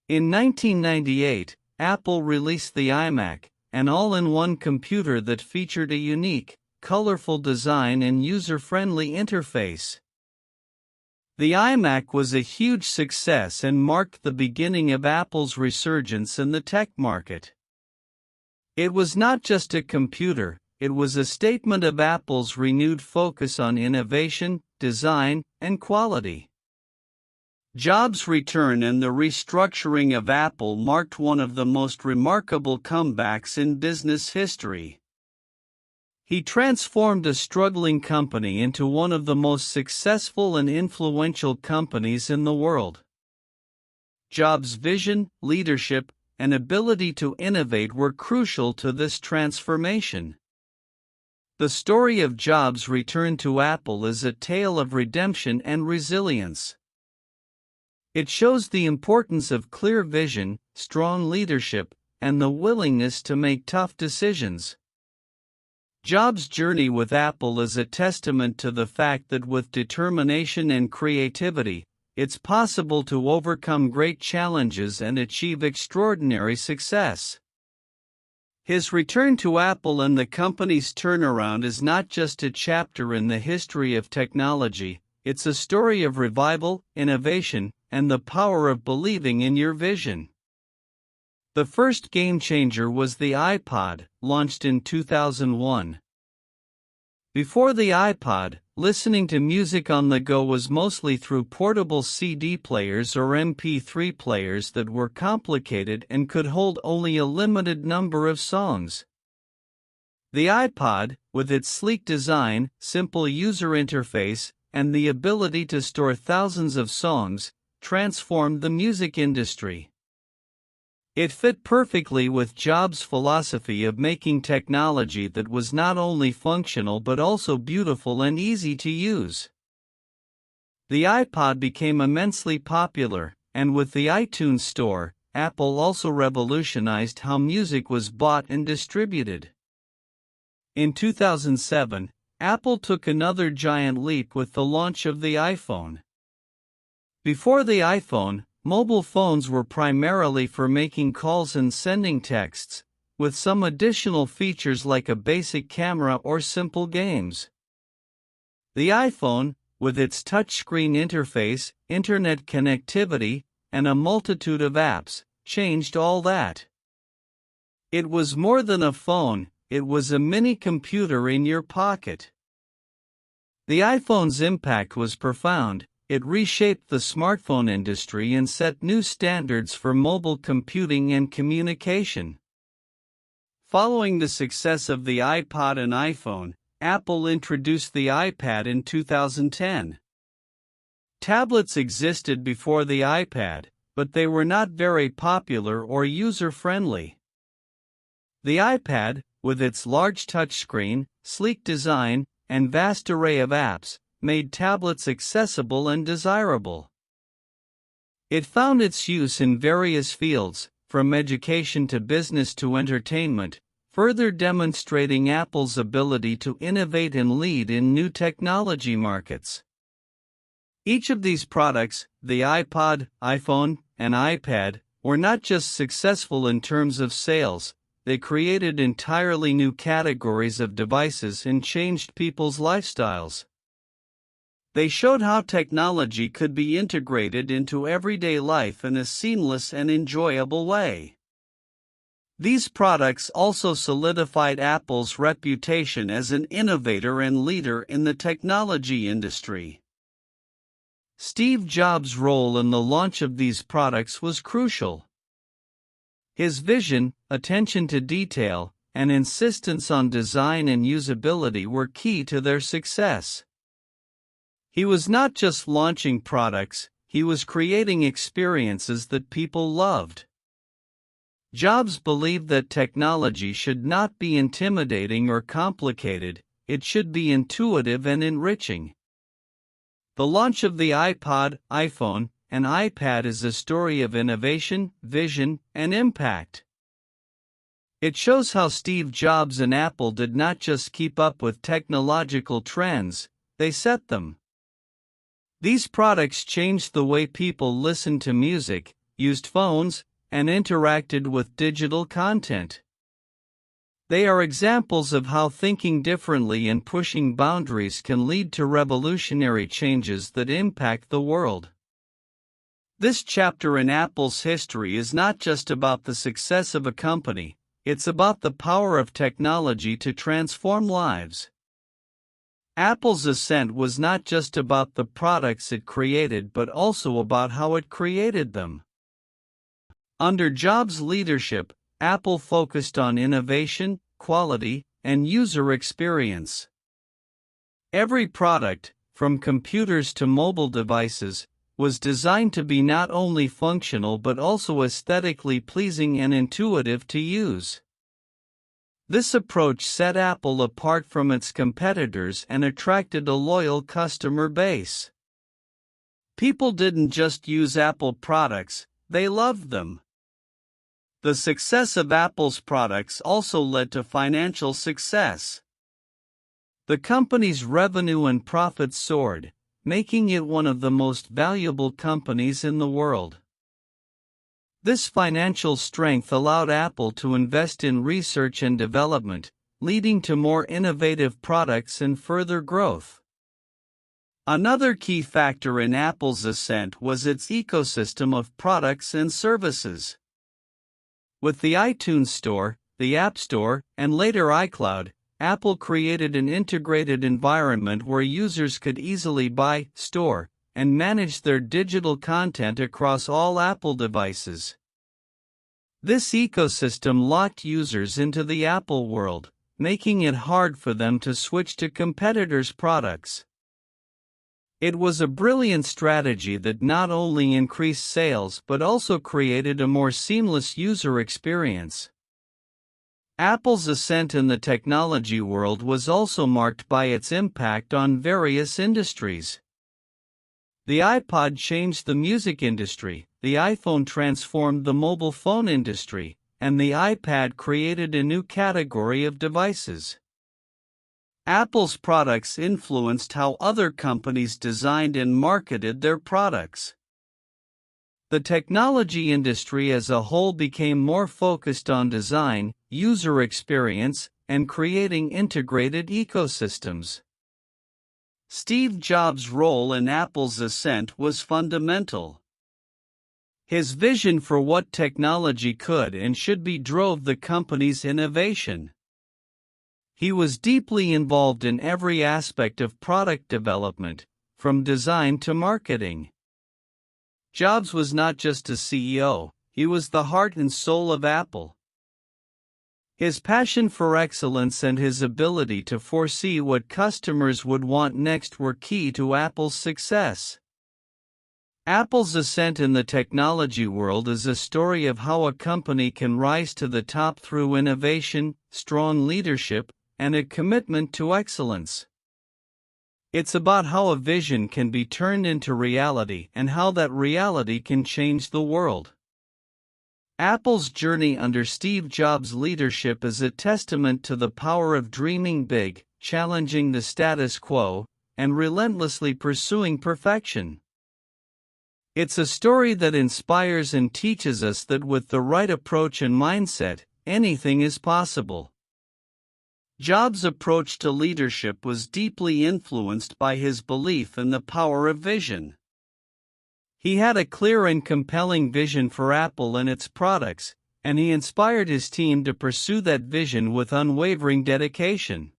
In 1998, Apple released the iMac, an all-in-one computer that featured a unique, colorful design and user-friendly interface. The iMac was a huge success and marked the beginning of Apple's resurgence in the tech market. It was not just a computer, it was a statement of Apple's renewed focus on innovation, design, and quality. Jobs' return and the restructuring of Apple marked one of the most remarkable comebacks in business history. He transformed a struggling company into one of the most successful and influential companies in the world. Jobs' vision, leadership, and ability to innovate were crucial to this transformation. The story of Jobs' return to Apple is a tale of redemption and resilience. It shows the importance of clear vision, strong leadership, and the willingness to make tough decisions. Jobs' journey with Apple is a testament to the fact that with determination and creativity, it's possible to overcome great challenges and achieve extraordinary success. His return to Apple and the company's turnaround is not just a chapter in the history of technology, it's a story of revival, innovation, and the power of believing in your vision. The first game changer was the iPod, launched in 2001. Before the iPod, listening to music on the go was mostly through portable CD players or MP3 players that were complicated and could hold only a limited number of songs. The iPod, with its sleek design, simple user interface, and the ability to store thousands of songs, transformed the music industry. It fit perfectly with Jobs' philosophy of making technology that was not only functional but also beautiful and easy to use. The iPod became immensely popular, and with the iTunes Store, Apple also revolutionized how music was bought and distributed. In 2007, Apple took another giant leap with the launch of the iPhone. Before the iPhone, mobile phones were primarily for making calls and sending texts, with some additional features like a basic camera or simple games. The iPhone, with its touchscreen interface, internet connectivity, and a multitude of apps, changed all that. It was more than a phone, it was a mini computer in your pocket. The iPhone's impact was profound. It reshaped the smartphone industry and set new standards for mobile computing and communication. Following the success of the iPod and iPhone, Apple introduced the iPad in 2010. Tablets existed before the iPad, but they were not very popular or user-friendly. The iPad, with its large touchscreen, sleek design, and vast array of apps, made tablets accessible and desirable. It found its use in various fields, from education to business to entertainment, further demonstrating Apple's ability to innovate and lead in new technology markets. Each of these products, the iPod, iPhone, and iPad, were not just successful in terms of sales, they created entirely new categories of devices and changed people's lifestyles. They showed how technology could be integrated into everyday life in a seamless and enjoyable way. These products also solidified Apple's reputation as an innovator and leader in the technology industry. Steve Jobs' role in the launch of these products was crucial. His vision, attention to detail, and insistence on design and usability were key to their success. He was not just launching products, he was creating experiences that people loved. Jobs believed that technology should not be intimidating or complicated, it should be intuitive and enriching. The launch of the iPod, iPhone, and iPad is a story of innovation, vision, and impact. It shows how Steve Jobs and Apple did not just keep up with technological trends, they set them. These products changed the way people listened to music, used phones, and interacted with digital content. They are examples of how thinking differently and pushing boundaries can lead to revolutionary changes that impact the world. This chapter in Apple's history is not just about the success of a company, it's about the power of technology to transform lives. Apple's ascent was not just about the products it created but also about how it created them. Under Jobs' leadership, Apple focused on innovation, quality, and user experience. Every product, from computers to mobile devices, was designed to be not only functional but also aesthetically pleasing and intuitive to use. This approach set Apple apart from its competitors and attracted a loyal customer base. People didn't just use Apple products, they loved them. The success of Apple's products also led to financial success. The company's revenue and profits soared, making it one of the most valuable companies in the world. This financial strength allowed Apple to invest in research and development, leading to more innovative products and further growth. Another key factor in Apple's ascent was its ecosystem of products and services. With the iTunes Store, the App Store, and later iCloud, Apple created an integrated environment where users could easily buy, store, and manage their digital content across all Apple devices. This ecosystem locked users into the Apple world, making it hard for them to switch to competitors' products. It was a brilliant strategy that not only increased sales but also created a more seamless user experience. Apple's ascent in the technology world was also marked by its impact on various industries. The iPod changed the music industry, the iPhone transformed the mobile phone industry, and the iPad created a new category of devices. Apple's products influenced how other companies designed and marketed their products. The technology industry as a whole became more focused on design, user experience, and creating integrated ecosystems. Steve Jobs' role in Apple's ascent was fundamental. His vision for what technology could and should be drove the company's innovation. He was deeply involved in every aspect of product development, from design to marketing. Jobs was not just a CEO, he was the heart and soul of Apple. His passion for excellence and his ability to foresee what customers would want next were key to Apple's success. Apple's ascent in the technology world is a story of how a company can rise to the top through innovation, strong leadership, and a commitment to excellence. It's about how a vision can be turned into reality and how that reality can change the world. Apple's journey under Steve Jobs' leadership is a testament to the power of dreaming big, challenging the status quo, and relentlessly pursuing perfection. It's a story that inspires and teaches us that with the right approach and mindset, anything is possible. Jobs' approach to leadership was deeply influenced by his belief in the power of vision. He had a clear and compelling vision for Apple and its products, and he inspired his team to pursue that vision with unwavering dedication.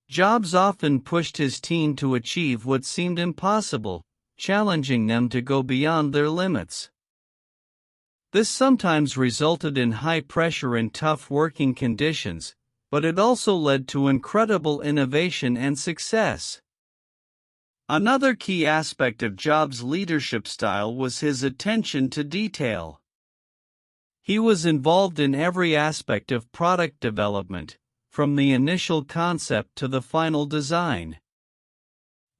Jobs often pushed his team to achieve what seemed impossible, challenging them to go beyond their limits. This sometimes resulted in high pressure and tough working conditions, but it also led to incredible innovation and success. Another key aspect of Jobs' leadership style was his attention to detail. He was involved in every aspect of product development, from the initial concept to the final design.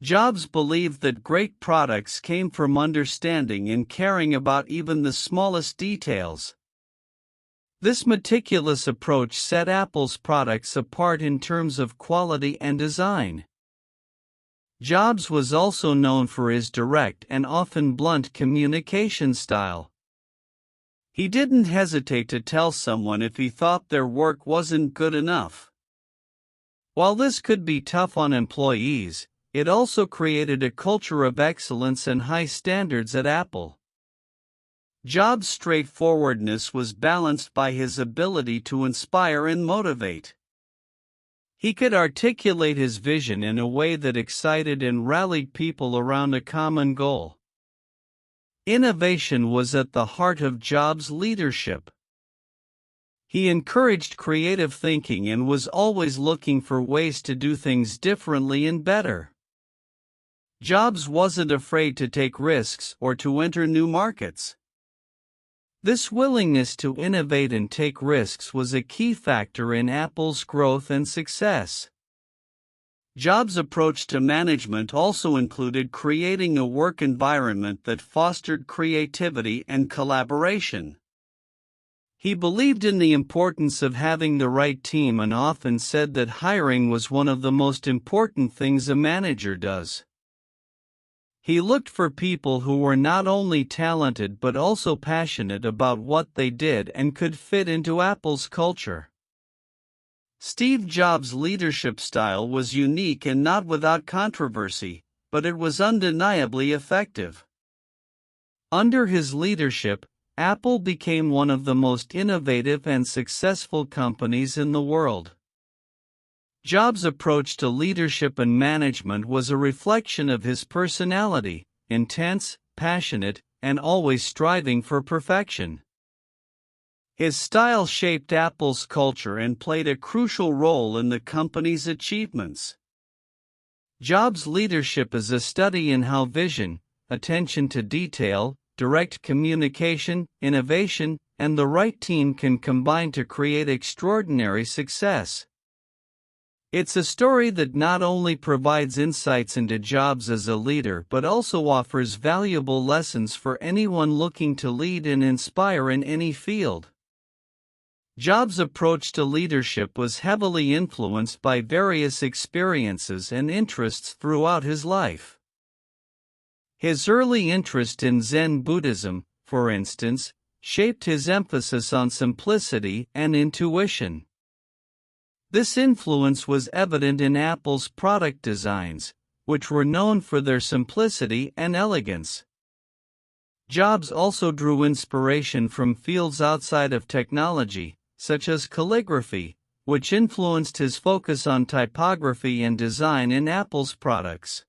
Jobs believed that great products came from understanding and caring about even the smallest details. This meticulous approach set Apple's products apart in terms of quality and design. Jobs was also known for his direct and often blunt communication style. He didn't hesitate to tell someone if he thought their work wasn't good enough. While this could be tough on employees, it also created a culture of excellence and high standards at Apple. Jobs' straightforwardness was balanced by his ability to inspire and motivate. He could articulate his vision in a way that excited and rallied people around a common goal. Innovation was at the heart of Jobs' leadership. He encouraged creative thinking and was always looking for ways to do things differently and better. Jobs wasn't afraid to take risks or to enter new markets. This willingness to innovate and take risks was a key factor in Apple's growth and success. Jobs' approach to management also included creating a work environment that fostered creativity and collaboration. He believed in the importance of having the right team and often said that hiring was one of the most important things a manager does. He looked for people who were not only talented but also passionate about what they did and could fit into Apple's culture. Steve Jobs' leadership style was unique and not without controversy, but it was undeniably effective. Under his leadership, Apple became one of the most innovative and successful companies in the world. Jobs' approach to leadership and management was a reflection of his personality, intense, passionate, and always striving for perfection. His style shaped Apple's culture and played a crucial role in the company's achievements. Jobs' leadership is a study in how vision, attention to detail, direct communication, innovation, and the right team can combine to create extraordinary success. It's a story that not only provides insights into Jobs as a leader but also offers valuable lessons for anyone looking to lead and inspire in any field. Jobs' approach to leadership was heavily influenced by various experiences and interests throughout his life. His early interest in Zen Buddhism, for instance, shaped his emphasis on simplicity and intuition. This influence was evident in Apple's product designs, which were known for their simplicity and elegance. Jobs also drew inspiration from fields outside of technology, such as calligraphy, which influenced his focus on typography and design in Apple's products.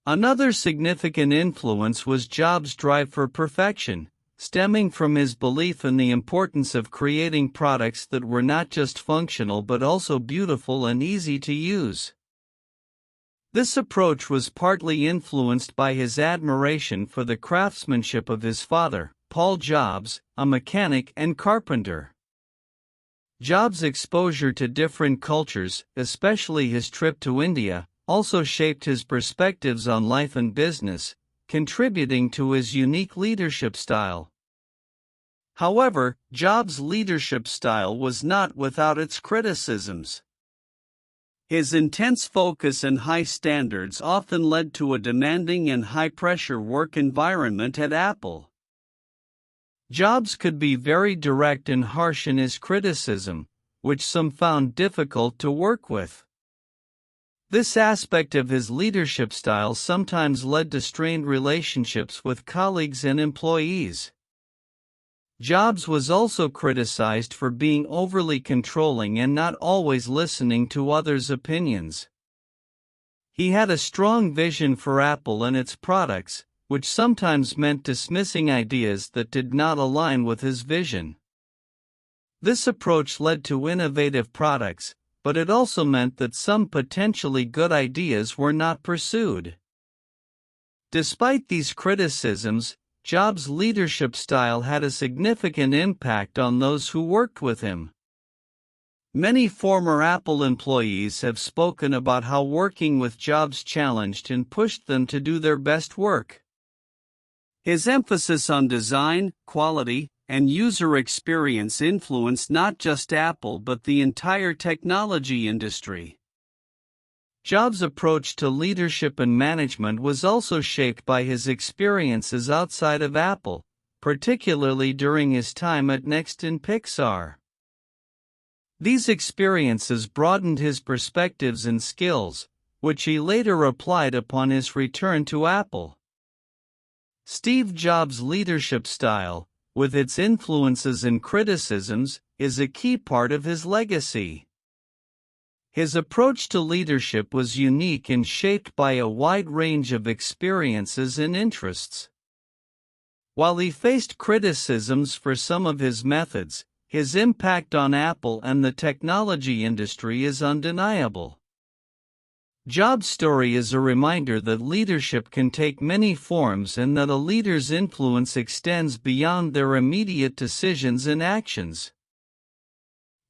Another significant influence was Jobs' drive for perfection, stemming from his belief in the importance of creating products that were not just functional but also beautiful and easy to use. This approach was partly influenced by his admiration for the craftsmanship of his father, Paul Jobs, a mechanic and carpenter. Jobs' exposure to different cultures, especially his trip to India, also shaped his perspectives on life and business, contributing to his unique leadership style. However, Jobs' leadership style was not without its criticisms. His intense focus and high standards often led to a demanding and high-pressure work environment at Apple. Jobs could be very direct and harsh in his criticism, which some found difficult to work with. This aspect of his leadership style sometimes led to strained relationships with colleagues and employees. Jobs was also criticized for being overly controlling and not always listening to others' opinions. He had a strong vision for Apple and its products, which sometimes meant dismissing ideas that did not align with his vision. This approach led to innovative products, but it also meant that some potentially good ideas were not pursued. Despite these criticisms, Jobs' leadership style had a significant impact on those who worked with him. Many former Apple employees have spoken about how working with Jobs challenged and pushed them to do their best work. His emphasis on design, quality, and user experience influenced not just Apple but the entire technology industry. Jobs' approach to leadership and management was also shaped by his experiences outside of Apple, particularly during his time at Next and Pixar. These experiences broadened his perspectives and skills, which he later applied upon his return to Apple. Steve Jobs' leadership style, with its influences and criticisms, is a key part of his legacy. His approach to leadership was unique and shaped by a wide range of experiences and interests. While he faced criticisms for some of his methods, his impact on Apple and the technology industry is undeniable. Jobs' story is a reminder that leadership can take many forms and that a leader's influence extends beyond their immediate decisions and actions.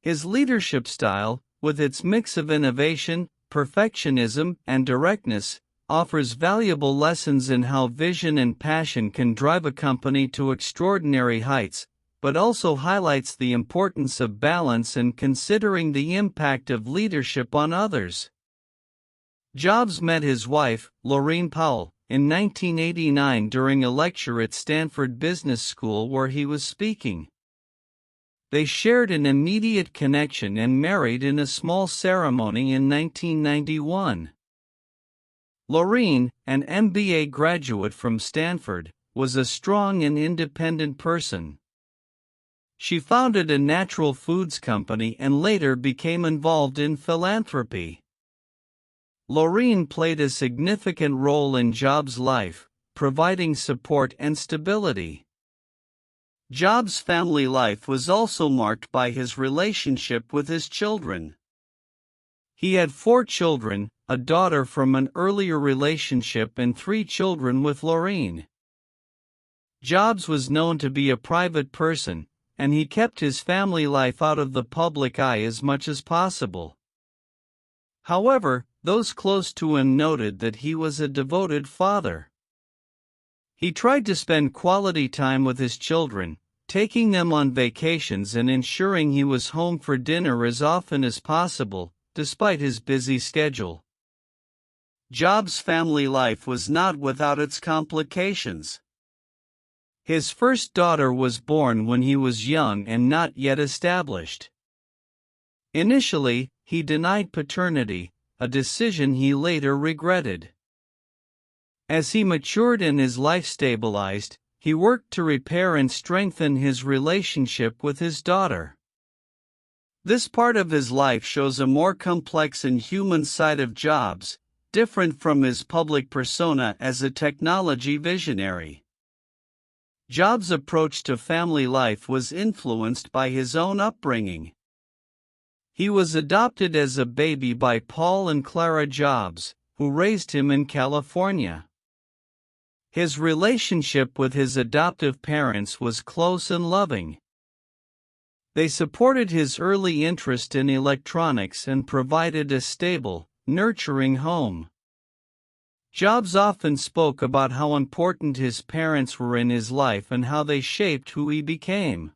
His leadership style, with its mix of innovation, perfectionism, and directness, offers valuable lessons in how vision and passion can drive a company to extraordinary heights, but also highlights the importance of balance and considering the impact of leadership on others. Jobs met his wife, Laurene Powell, in 1989 during a lecture at Stanford Business School where he was speaking. They shared an immediate connection and married in a small ceremony in 1991. Laureen, an MBA graduate from Stanford, was a strong and independent person. She founded a natural foods company and later became involved in philanthropy. Laureen played a significant role in Jobs' life, providing support and stability. Jobs' family life was also marked by his relationship with his children. He had 4 children, a daughter from an earlier relationship and 3 children with Laureen. Jobs was known to be a private person, and he kept his family life out of the public eye as much as possible. However, those close to him noted that he was a devoted father. He tried to spend quality time with his children, taking them on vacations and ensuring he was home for dinner as often as possible, despite his busy schedule. Jobs' family life was not without its complications. His first daughter was born when he was young and not yet established. Initially, he denied paternity, a decision he later regretted. As he matured and his life stabilized, he worked to repair and strengthen his relationship with his daughter. This part of his life shows a more complex and human side of Jobs, different from his public persona as a technology visionary. Jobs' approach to family life was influenced by his own upbringing. He was adopted as a baby by Paul and Clara Jobs, who raised him in California. His relationship with his adoptive parents was close and loving. They supported his early interest in electronics and provided a stable, nurturing home. Jobs often spoke about how important his parents were in his life and how they shaped who he became.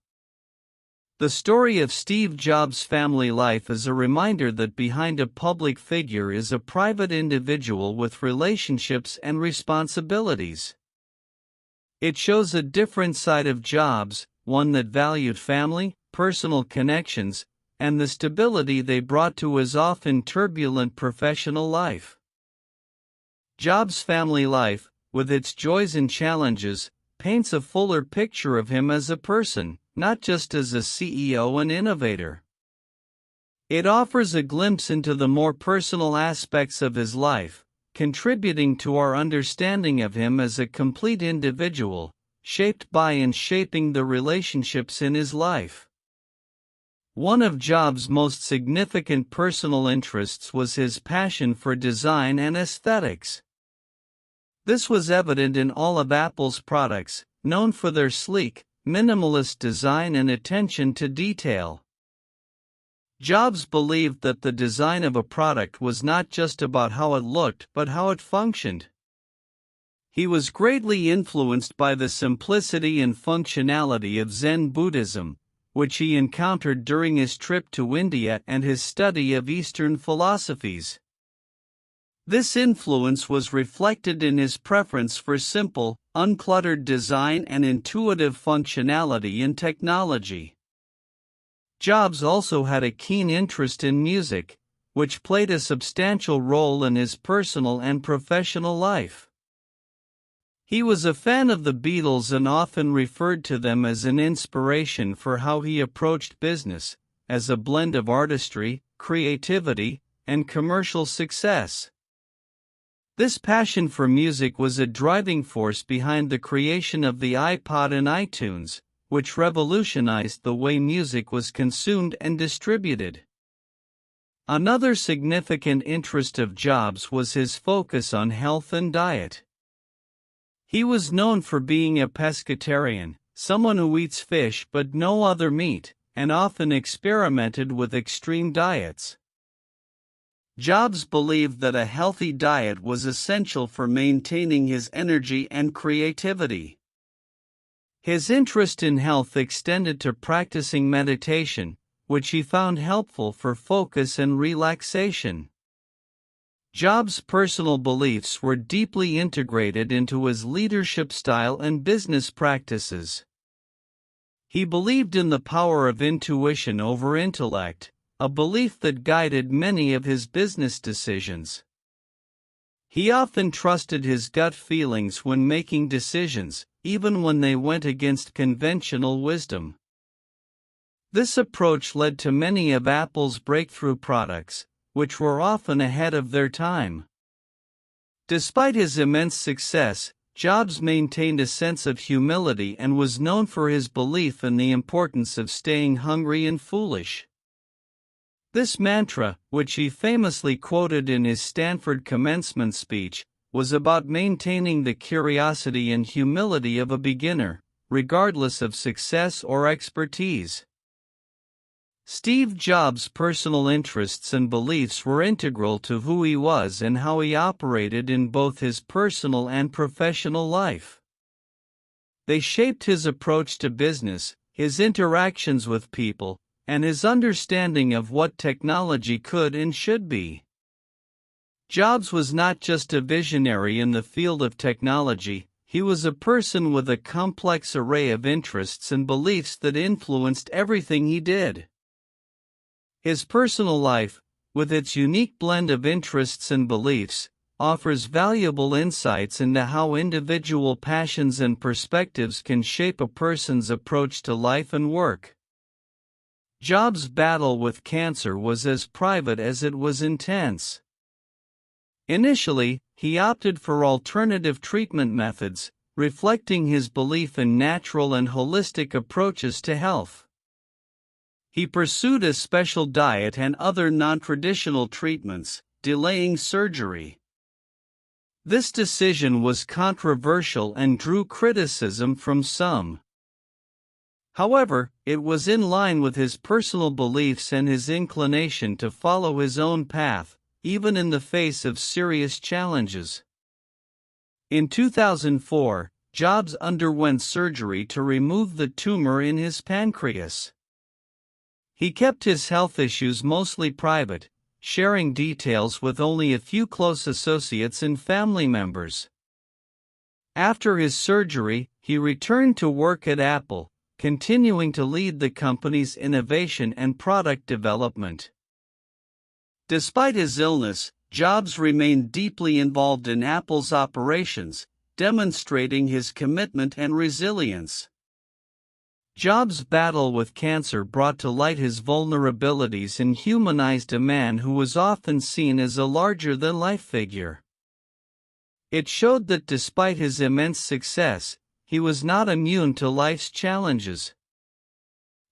The story of Steve Jobs' family life is a reminder that behind a public figure is a private individual with relationships and responsibilities. It shows a different side of Jobs, one that valued family, personal connections, and the stability they brought to his often turbulent professional life. Jobs' family life, with its joys and challenges, paints a fuller picture of him as a person, not just as a CEO and innovator. It offers a glimpse into the more personal aspects of his life, contributing to our understanding of him as a complete individual, shaped by and shaping the relationships in his life. One of Jobs' most significant personal interests was his passion for design and aesthetics. This was evident in all of Apple's products, known for their sleek, minimalist design and attention to detail. Jobs believed that the design of a product was not just about how it looked but how it functioned. He was greatly influenced by the simplicity and functionality of Zen Buddhism, which he encountered during his trip to India and his study of Eastern philosophies. This influence was reflected in his preference for simple, uncluttered design and intuitive functionality in technology. Jobs also had a keen interest in music, which played a substantial role in his personal and professional life. He was a fan of the Beatles and often referred to them as an inspiration for how he approached business, as a blend of artistry, creativity, and commercial success. This passion for music was a driving force behind the creation of the iPod and iTunes, which revolutionized the way music was consumed and distributed. Another significant interest of Jobs was his focus on health and diet. He was known for being a pescatarian, someone who eats fish but no other meat, and often experimented with extreme diets. Jobs believed that a healthy diet was essential for maintaining his energy and creativity. His interest in health extended to practicing meditation, which he found helpful for focus and relaxation. Jobs' personal beliefs were deeply integrated into his leadership style and business practices. He believed in the power of intuition over intellect, a belief that guided many of his business decisions. He often trusted his gut feelings when making decisions, even when they went against conventional wisdom. This approach led to many of Apple's breakthrough products, which were often ahead of their time. Despite his immense success, Jobs maintained a sense of humility and was known for his belief in the importance of staying hungry and foolish. This mantra, which he famously quoted in his Stanford commencement speech, was about maintaining the curiosity and humility of a beginner, regardless of success or expertise. Steve Jobs' personal interests and beliefs were integral to who he was and how he operated in both his personal and professional life. They shaped his approach to business, his interactions with people, and his understanding of what technology could and should be. Jobs was not just a visionary in the field of technology, he was a person with a complex array of interests and beliefs that influenced everything he did. His personal life, with its unique blend of interests and beliefs, offers valuable insights into how individual passions and perspectives can shape a person's approach to life and work. Jobs' battle with cancer was as private as it was intense. Initially, he opted for alternative treatment methods, reflecting his belief in natural and holistic approaches to health. He pursued a special diet and other non-traditional treatments, delaying surgery. This decision was controversial and drew criticism from some. However, it was in line with his personal beliefs and his inclination to follow his own path, even in the face of serious challenges. In 2004, Jobs underwent surgery to remove the tumor in his pancreas. He kept his health issues mostly private, sharing details with only a few close associates and family members. After his surgery, he returned to work at Apple, continuing to lead the company's innovation and product development. Despite his illness, Jobs remained deeply involved in Apple's operations, demonstrating his commitment and resilience. Jobs' battle with cancer brought to light his vulnerabilities and humanized a man who was often seen as a larger-than-life figure. It showed that despite his immense success, he was not immune to life's challenges.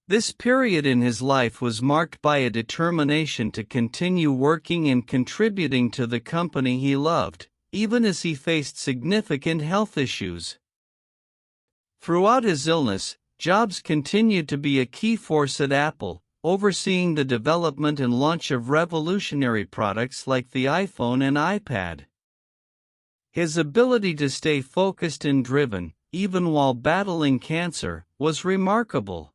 This period in his life was marked by a determination to continue working and contributing to the company he loved, even as he faced significant health issues. Throughout his illness, Jobs continued to be a key force at Apple, overseeing the development and launch of revolutionary products like the iPhone and iPad. His ability to stay focused and driven, even while battling cancer, was remarkable.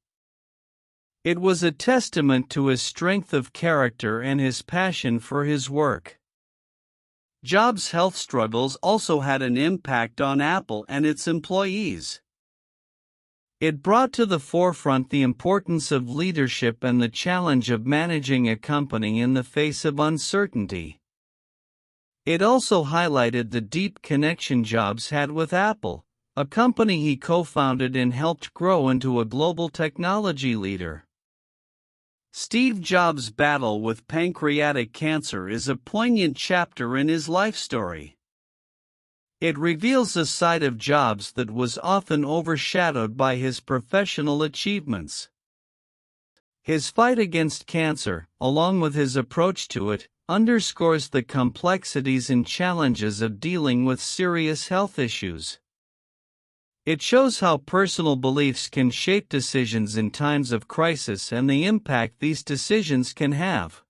It was a testament to his strength of character and his passion for his work. Jobs' health struggles also had an impact on Apple and its employees. It brought to the forefront the importance of leadership and the challenge of managing a company in the face of uncertainty. It also highlighted the deep connection Jobs had with Apple, a company he co-founded and helped grow into a global technology leader. Steve Jobs' battle with pancreatic cancer is a poignant chapter in his life story. It reveals a side of Jobs that was often overshadowed by his professional achievements. His fight against cancer, along with his approach to it, underscores the complexities and challenges of dealing with serious health issues. It shows how personal beliefs can shape decisions in times of crisis and the impact these decisions can have.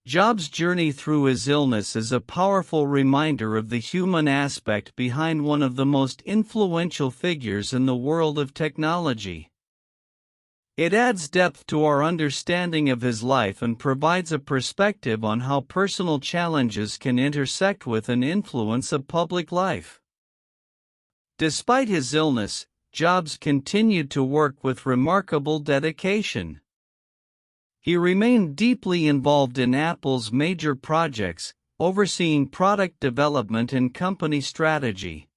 Jobs' journey through his illness is a powerful reminder of the human aspect behind one of the most influential figures in the world of technology. It adds depth to our understanding of his life and provides a perspective on how personal challenges can intersect with and influence a public life. Despite his illness, Jobs continued to work with remarkable dedication. He remained deeply involved in Apple's major projects, overseeing product development and company strategy.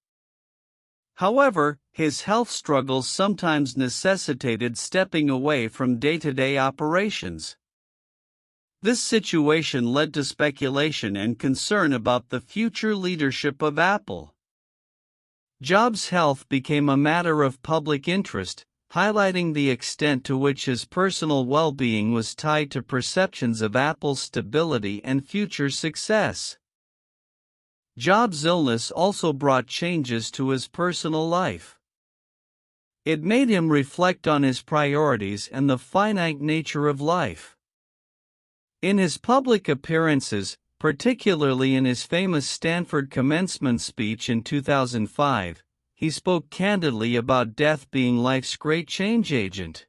However, his health struggles sometimes necessitated stepping away from day-to-day operations. This situation led to speculation and concern about the future leadership of Apple. Jobs' health became a matter of public interest, highlighting the extent to which his personal well-being was tied to perceptions of Apple's stability and future success. Jobs' illness also brought changes to his personal life. It made him reflect on his priorities and the finite nature of life. In his public appearances, particularly in his famous Stanford commencement speech in 2005, he spoke candidly about death being life's great change agent.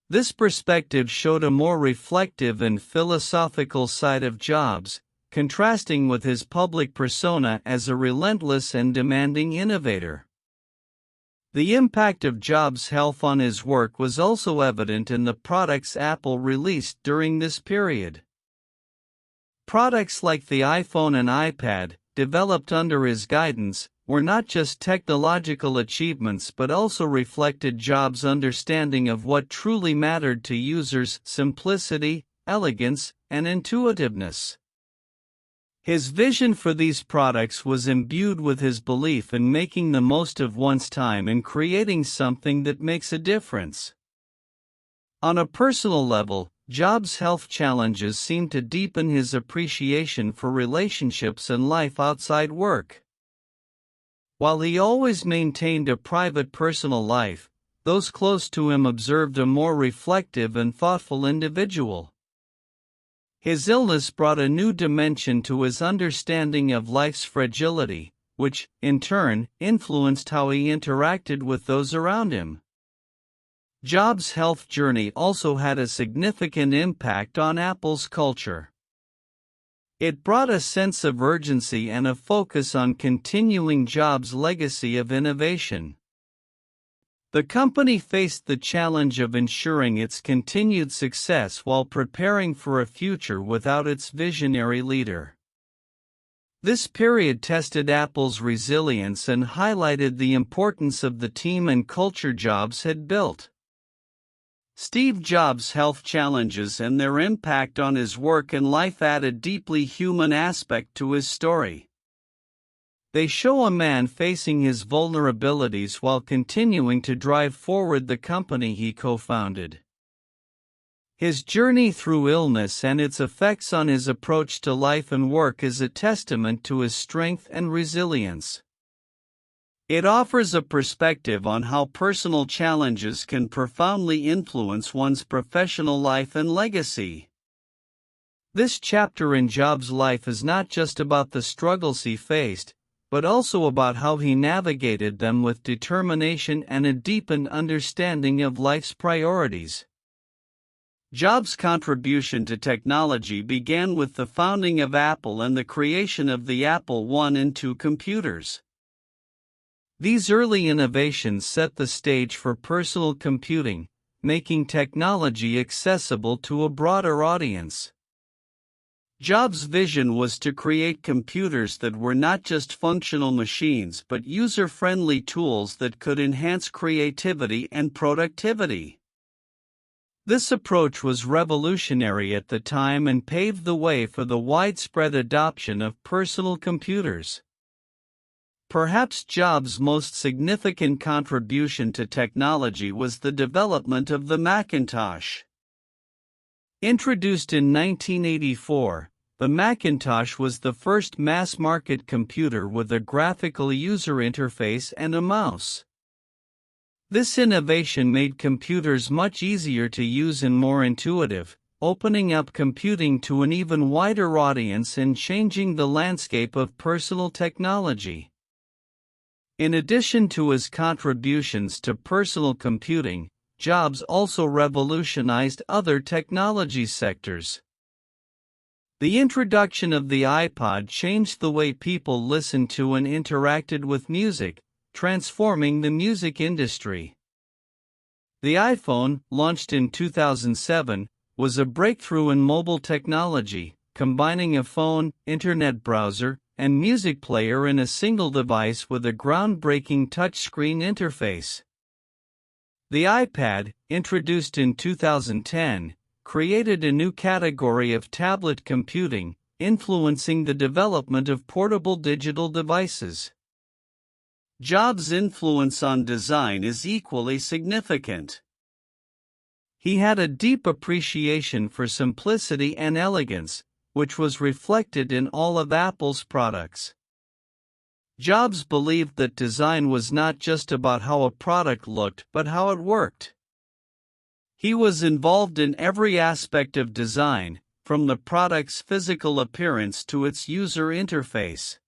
This perspective showed a more reflective and philosophical side of Jobs, contrasting with his public persona as a relentless and demanding innovator. The impact of Jobs' health on his work was also evident in the products Apple released during this period. Products like the iPhone and iPad, developed under his guidance, were not just technological achievements but also reflected Jobs' understanding of what truly mattered to users: simplicity, elegance, and intuitiveness. His vision for these products was imbued with his belief in making the most of one's time and creating something that makes a difference. On a personal level, Jobs' health challenges seemed to deepen his appreciation for relationships and life outside work. While he always maintained a private personal life, those close to him observed a more reflective and thoughtful individual. His illness brought a new dimension to his understanding of life's fragility, which, in turn, influenced how he interacted with those around him. Jobs' health journey also had a significant impact on Apple's culture. It brought a sense of urgency and a focus on continuing Jobs' legacy of innovation. The company faced the challenge of ensuring its continued success while preparing for a future without its visionary leader. This period tested Apple's resilience and highlighted the importance of the team and culture Jobs had built. Steve Jobs' health challenges and their impact on his work and life add a deeply human aspect to his story. They show a man facing his vulnerabilities while continuing to drive forward the company he co-founded. His journey through illness and its effects on his approach to life and work is a testament to his strength and resilience. It offers a perspective on how personal challenges can profoundly influence one's professional life and legacy. This chapter in Jobs' life is not just about the struggles he faced, but also about how he navigated them with determination and a deepened understanding of life's priorities. Jobs' contribution to technology began with the founding of Apple and the creation of the Apple I and II computers. These early innovations set the stage for personal computing, making technology accessible to a broader audience. Jobs' vision was to create computers that were not just functional machines but user-friendly tools that could enhance creativity and productivity. This approach was revolutionary at the time and paved the way for the widespread adoption of personal computers. Perhaps Jobs' most significant contribution to technology was the development of the Macintosh. Introduced in 1984, the Macintosh was the first mass-market computer with a graphical user interface and a mouse. This innovation made computers much easier to use and more intuitive, opening up computing to an even wider audience and changing the landscape of personal technology. In addition to his contributions to personal computing, Jobs also revolutionized other technology sectors. The introduction of the iPod changed the way people listened to and interacted with music, transforming the music industry. The iPhone, launched in 2007, was a breakthrough in mobile technology, combining a phone, internet browser, and music player in a single device with a groundbreaking touchscreen interface. The iPad, introduced in 2010, created a new category of tablet computing, influencing the development of portable digital devices. Jobs' influence on design is equally significant. He had a deep appreciation for simplicity and elegance, which was reflected in all of Apple's products. Jobs believed that design was not just about how a product looked but how it worked. He was involved in every aspect of design, from the product's physical appearance to its user interface.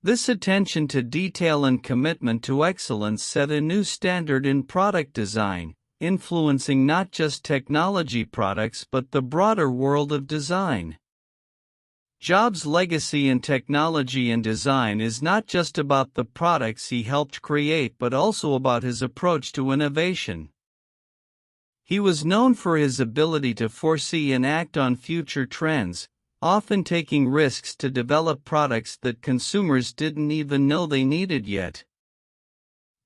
This attention to detail and commitment to excellence set a new standard in product design, influencing not just technology products but the broader world of design. Jobs' legacy in technology and design is not just about the products he helped create but also about his approach to innovation. He was known for his ability to foresee and act on future trends, often taking risks to develop products that consumers didn't even know they needed yet.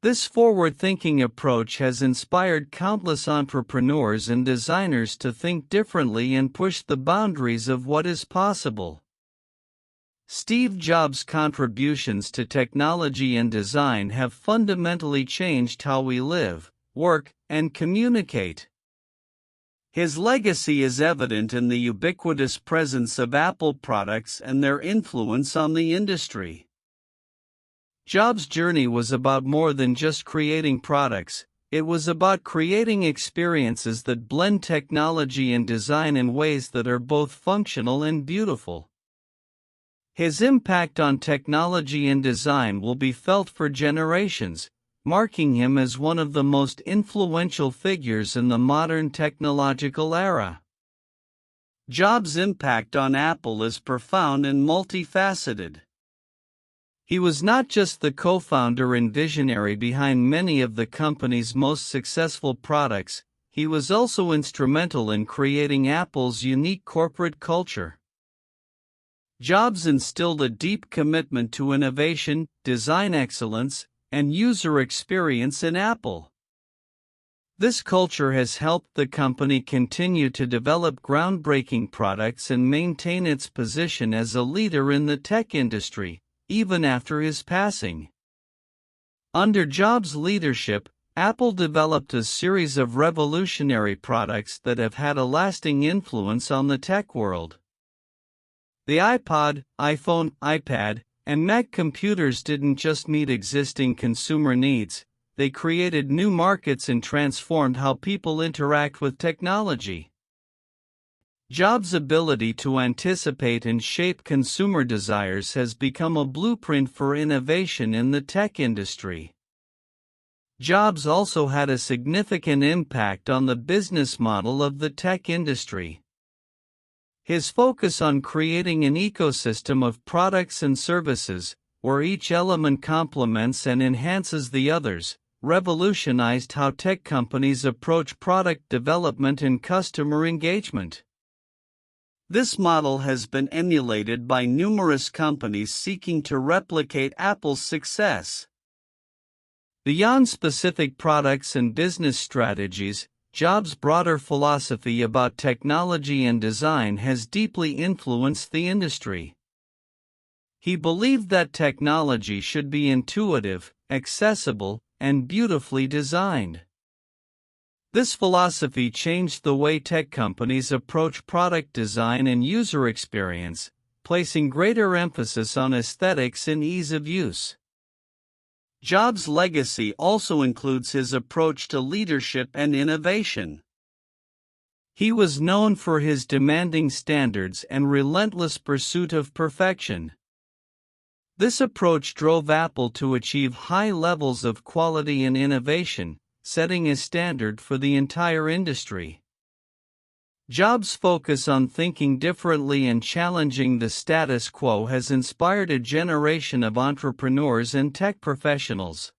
This forward-thinking approach has inspired countless entrepreneurs and designers to think differently and push the boundaries of what is possible. Steve Jobs' contributions to technology and design have fundamentally changed how we live, work, and communicate. His legacy is evident in the ubiquitous presence of Apple products and their influence on the industry. Jobs' journey was about more than just creating products, it was about creating experiences that blend technology and design in ways that are both functional and beautiful. His impact on technology and design will be felt for generations, marking him as one of the most influential figures in the modern technological era. Jobs' impact on Apple is profound and multifaceted. He was not just the co-founder and visionary behind many of the company's most successful products, he was also instrumental in creating Apple's unique corporate culture. Jobs instilled a deep commitment to innovation, design excellence, and user experience in Apple. This culture has helped the company continue to develop groundbreaking products and maintain its position as a leader in the tech industry, even after his passing. Under Jobs' leadership, Apple developed a series of revolutionary products that have had a lasting influence on the tech world. The iPod, iPhone, iPad, and Mac computers didn't just meet existing consumer needs, they created new markets and transformed how people interact with technology. Jobs' ability to anticipate and shape consumer desires has become a blueprint for innovation in the tech industry. Jobs also had a significant impact on the business model of the tech industry. His focus on creating an ecosystem of products and services, where each element complements and enhances the others, revolutionized how tech companies approach product development and customer engagement. This model has been emulated by numerous companies seeking to replicate Apple's success. Beyond specific products and business strategies, Jobs' broader philosophy about technology and design has deeply influenced the industry. He believed that technology should be intuitive, accessible, and beautifully designed. This philosophy changed the way tech companies approach product design and user experience, placing greater emphasis on aesthetics and ease of use. Jobs' legacy also includes his approach to leadership and innovation. He was known for his demanding standards and relentless pursuit of perfection. This approach drove Apple to achieve high levels of quality and innovation, setting a standard for the entire industry. Jobs' focus on thinking differently and challenging the status quo has inspired a generation of entrepreneurs and tech professionals.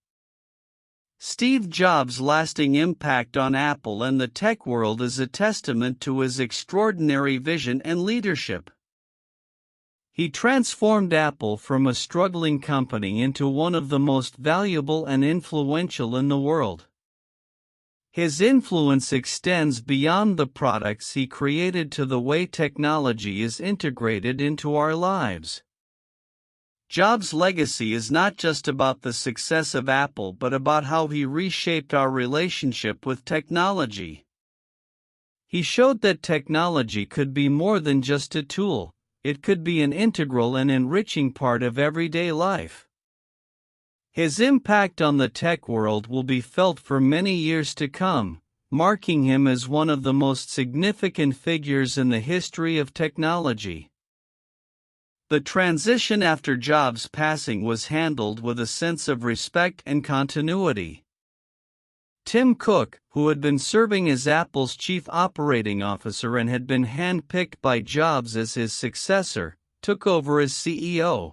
Steve Jobs' lasting impact on Apple and the tech world is a testament to his extraordinary vision and leadership. He transformed Apple from a struggling company into one of the most valuable and influential in the world. His influence extends beyond the products he created to the way technology is integrated into our lives. Jobs' legacy is not just about the success of Apple but about how he reshaped our relationship with technology. He showed that technology could be more than just a tool, it could be an integral and enriching part of everyday life. His impact on the tech world will be felt for many years to come, marking him as one of the most significant figures in the history of technology. The transition after Jobs' passing was handled with a sense of respect and continuity. Tim Cook, who had been serving as Apple's chief operating officer and had been handpicked by Jobs as his successor, took over as CEO.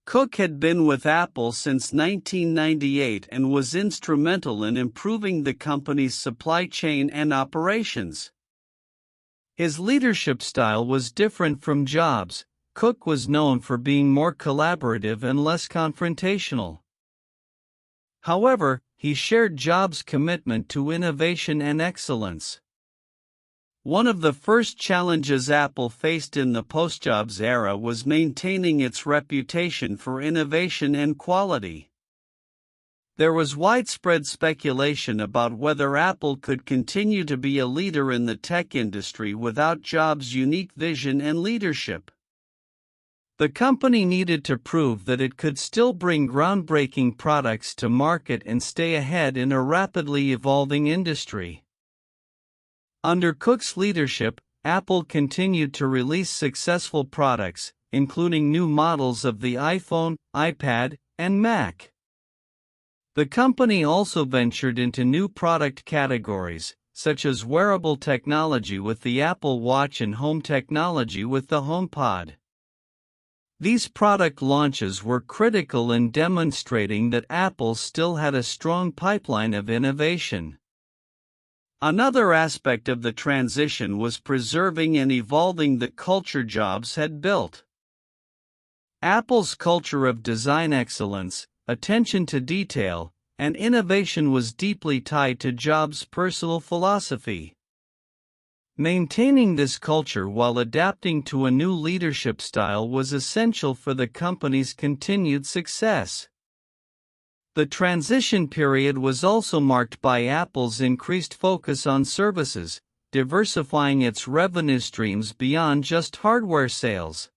Cook had been with Apple since 1998 and was instrumental in improving the company's supply chain and operations. His leadership style was different from Jobs. Cook was known for being more collaborative and less confrontational. However, he shared Jobs' commitment to innovation and excellence. One of the first challenges Apple faced in the post-Jobs era was maintaining its reputation for innovation and quality. There was widespread speculation about whether Apple could continue to be a leader in the tech industry without Jobs' unique vision and leadership. The company needed to prove that it could still bring groundbreaking products to market and stay ahead in a rapidly evolving industry. Under Cook's leadership, Apple continued to release successful products, including new models of the iPhone, iPad, and Mac. The company also ventured into new product categories, such as wearable technology with the Apple Watch and home technology with the HomePod. These product launches were critical in demonstrating that Apple still had a strong pipeline of innovation. Another aspect of the transition was preserving and evolving the culture Jobs had built. Apple's culture of design excellence, attention to detail, and innovation was deeply tied to Jobs' personal philosophy. Maintaining this culture while adapting to a new leadership style was essential for the company's continued success. The transition period was also marked by Apple's increased focus on services, diversifying its revenue streams beyond just hardware sales.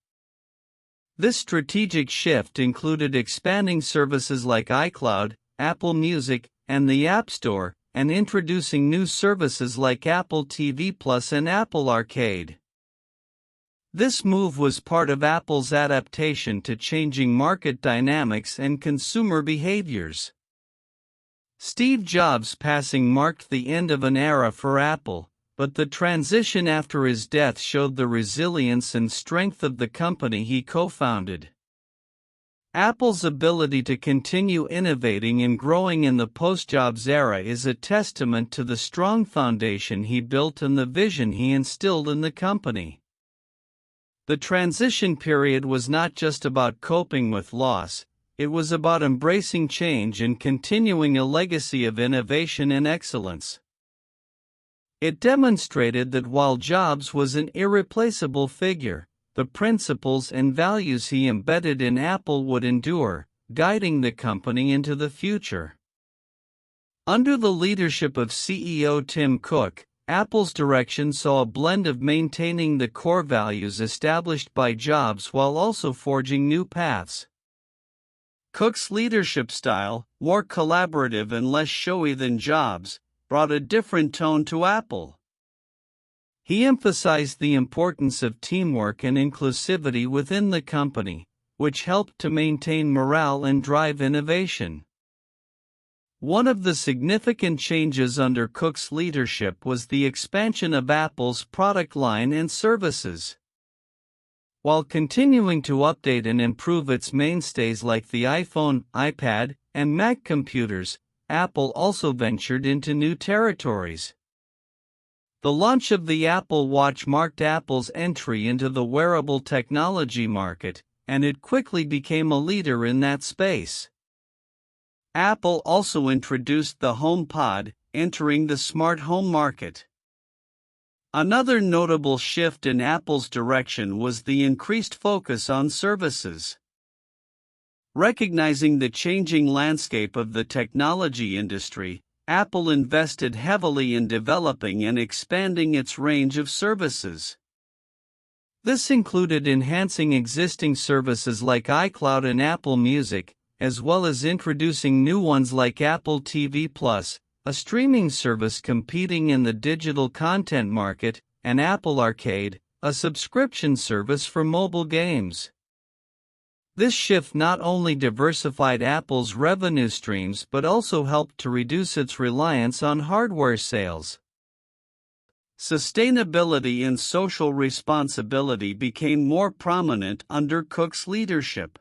This strategic shift included expanding services like iCloud, Apple Music, and the App Store, and introducing new services like Apple TV Plus and Apple Arcade. This move was part of Apple's adaptation to changing market dynamics and consumer behaviors. Steve Jobs' passing marked the end of an era for Apple, but the transition after his death showed the resilience and strength of the company he co-founded. Apple's ability to continue innovating and growing in the post-Jobs era is a testament to the strong foundation he built and the vision he instilled in the company. The transition period was not just about coping with loss, it was about embracing change and continuing a legacy of innovation and excellence. It demonstrated that while Jobs was an irreplaceable figure, the principles and values he embedded in Apple would endure, guiding the company into the future. Under the leadership of CEO Tim Cook, Apple's direction saw a blend of maintaining the core values established by Jobs while also forging new paths. Cook's leadership style, more collaborative and less showy than Jobs, brought a different tone to Apple. He emphasized the importance of teamwork and inclusivity within the company, which helped to maintain morale and drive innovation. One of the significant changes under Cook's leadership was the expansion of Apple's product line and services. While continuing to update and improve its mainstays like the iPhone, iPad, and Mac computers, Apple also ventured into new territories. The launch of the Apple Watch marked Apple's entry into the wearable technology market, and it quickly became a leader in that space. Apple also introduced the HomePod, entering the smart home market. Another notable shift in Apple's direction was the increased focus on services. Recognizing the changing landscape of the technology industry, Apple invested heavily in developing and expanding its range of services. This included enhancing existing services like iCloud and Apple Music, as well as introducing new ones like Apple TV Plus, a streaming service competing in the digital content market, and Apple Arcade, a subscription service for mobile games. This shift not only diversified Apple's revenue streams but also helped to reduce its reliance on hardware sales. Sustainability and social responsibility became more prominent under Cook's leadership.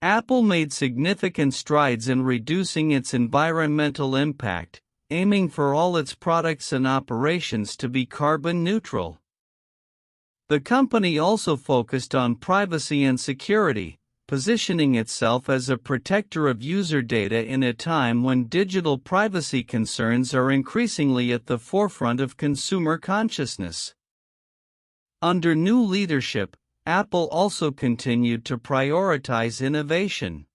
Apple made significant strides in reducing its environmental impact, aiming for all its products and operations to be carbon neutral. The company also focused on privacy and security, positioning itself as a protector of user data in a time when digital privacy concerns are increasingly at the forefront of consumer consciousness. Under new leadership, Apple also continued to prioritize innovation.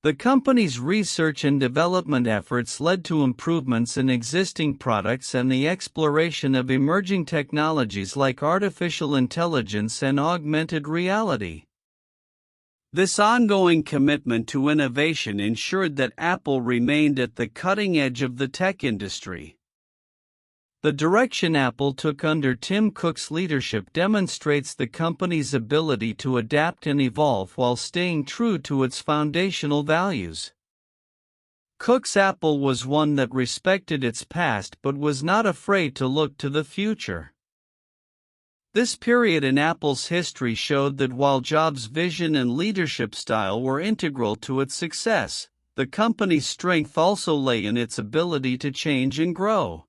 The company's research and development efforts led to improvements in existing products and the exploration of emerging technologies like artificial intelligence and augmented reality. This ongoing commitment to innovation ensured that Apple remained at the cutting edge of the tech industry. The direction Apple took under Tim Cook's leadership demonstrates the company's ability to adapt and evolve while staying true to its foundational values. Cook's Apple was one that respected its past but was not afraid to look to the future. This period in Apple's history showed that while Jobs' vision and leadership style were integral to its success, the company's strength also lay in its ability to change and grow.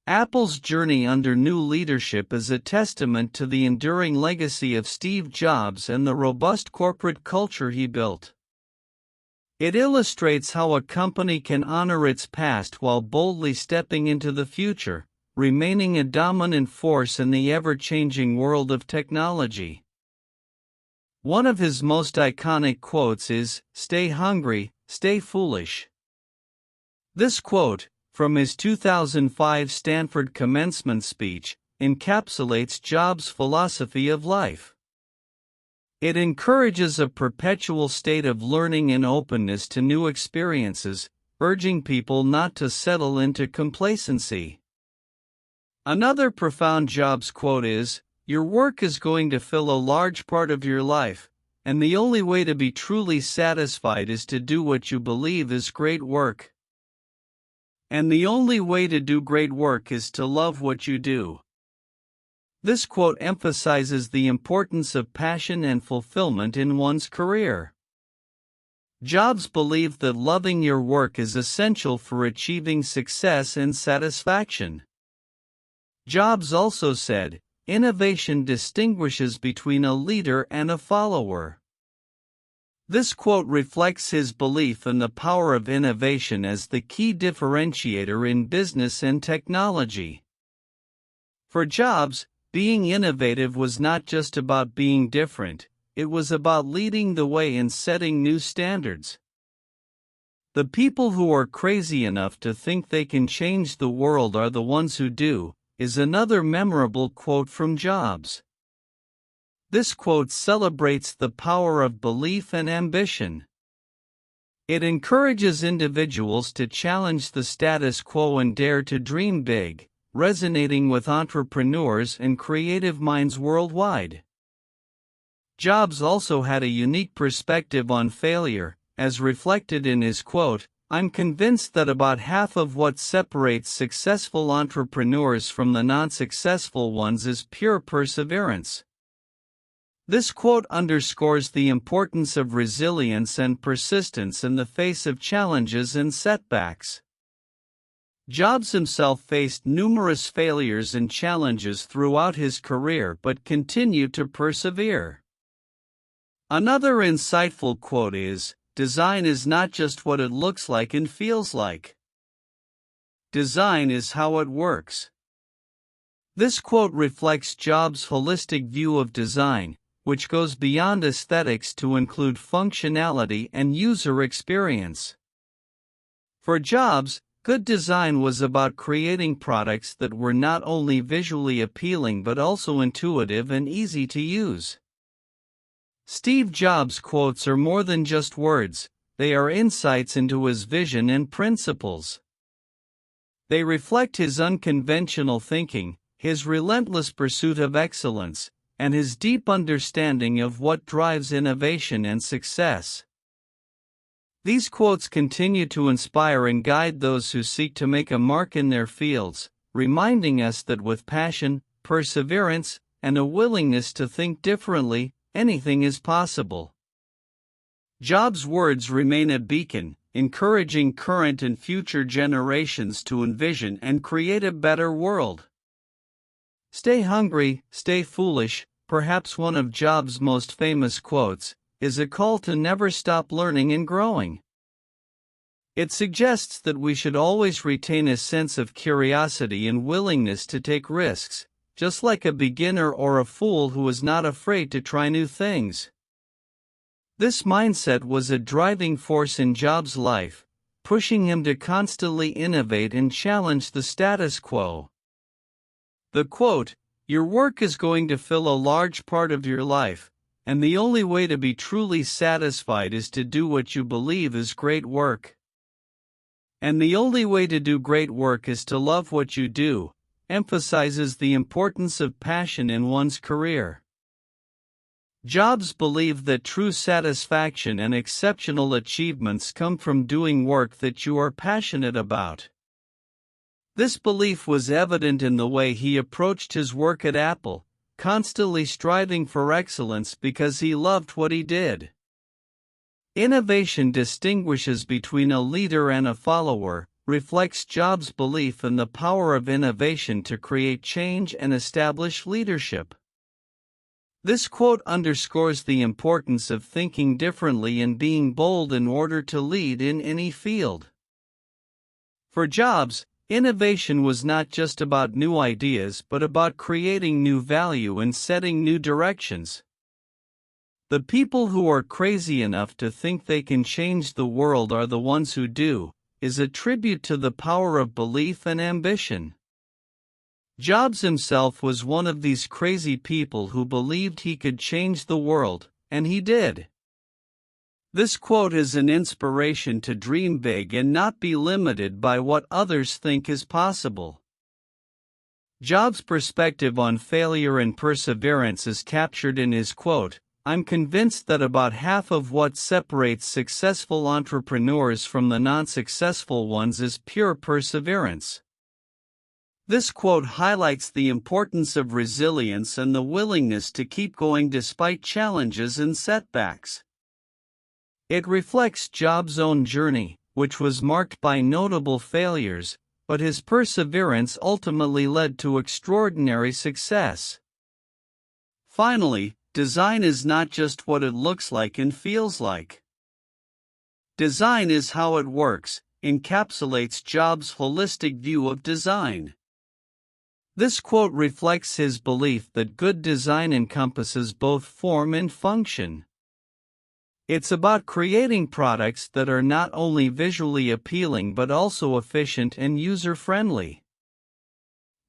Apple's journey under new leadership is a testament to the enduring legacy of Steve Jobs and the robust corporate culture he built. It illustrates how a company can honor its past while boldly stepping into the future, remaining a dominant force in the ever-changing world of technology. One of his most iconic quotes is, "Stay hungry, stay foolish." This quote, from his 2005 Stanford commencement speech, encapsulates Jobs' philosophy of life. It encourages a perpetual state of learning and openness to new experiences, urging people not to settle into complacency. Another profound Jobs quote is, "Your work is going to fill a large part of your life, and the only way to be truly satisfied is to do what you believe is great work. And the only way to do great work is to love what you do." This quote emphasizes the importance of passion and fulfillment in one's career. Jobs believed that loving your work is essential for achieving success and satisfaction. Jobs also said, "Innovation distinguishes between a leader and a follower." This quote reflects his belief in the power of innovation as the key differentiator in business and technology. For Jobs, being innovative was not just about being different, it was about leading the way and setting new standards. "The people who are crazy enough to think they can change the world are the ones who do," is another memorable quote from Jobs. This quote celebrates the power of belief and ambition. It encourages individuals to challenge the status quo and dare to dream big, resonating with entrepreneurs and creative minds worldwide. Jobs also had a unique perspective on failure, as reflected in his quote, "I'm convinced that about half of what separates successful entrepreneurs from the non-successful ones is pure perseverance." This quote underscores the importance of resilience and persistence in the face of challenges and setbacks. Jobs himself faced numerous failures and challenges throughout his career but continued to persevere. Another insightful quote is, "Design is not just what it looks like and feels like. Design is how it works." This quote reflects Jobs' holistic view of design, which goes beyond aesthetics to include functionality and user experience. For Jobs, good design was about creating products that were not only visually appealing but also intuitive and easy to use. Steve Jobs' quotes are more than just words, they are insights into his vision and principles. They reflect his unconventional thinking, his relentless pursuit of excellence, and his deep understanding of what drives innovation and success. These quotes continue to inspire and guide those who seek to make a mark in their fields, reminding us that with passion, perseverance, and a willingness to think differently, anything is possible. Jobs' words remain a beacon, encouraging current and future generations to envision and create a better world. Stay hungry, stay foolish, perhaps one of Jobs' most famous quotes, is a call to never stop learning and growing. It suggests that we should always retain a sense of curiosity and willingness to take risks, just like a beginner or a fool who is not afraid to try new things. This mindset was a driving force in Jobs' life, pushing him to constantly innovate and challenge the status quo. The quote, "Your work is going to fill a large part of your life, and the only way to be truly satisfied is to do what you believe is great work. And the only way to do great work is to love what you do," emphasizes the importance of passion in one's career. Jobs believed that true satisfaction and exceptional achievements come from doing work that you are passionate about. This belief was evident in the way he approached his work at Apple, constantly striving for excellence because he loved what he did. Innovation distinguishes between a leader and a follower, reflects Jobs' belief in the power of innovation to create change and establish leadership. This quote underscores the importance of thinking differently and being bold in order to lead in any field. For Jobs, innovation was not just about new ideas but about creating new value and setting new directions. The people who are crazy enough to think they can change the world are the ones who do, is a tribute to the power of belief and ambition. Jobs himself was one of these crazy people who believed he could change the world, and he did. This quote is an inspiration to dream big and not be limited by what others think is possible. Jobs' perspective on failure and perseverance is captured in his quote, "I'm convinced that about half of what separates successful entrepreneurs from the non-successful ones is pure perseverance." This quote highlights the importance of resilience and the willingness to keep going despite challenges and setbacks. It reflects Jobs' own journey, which was marked by notable failures, but his perseverance ultimately led to extraordinary success. Finally, design is not just what it looks like and feels like. Design is how it works, encapsulates Jobs' holistic view of design. This quote reflects his belief that good design encompasses both form and function. It's about creating products that are not only visually appealing but also efficient and user-friendly.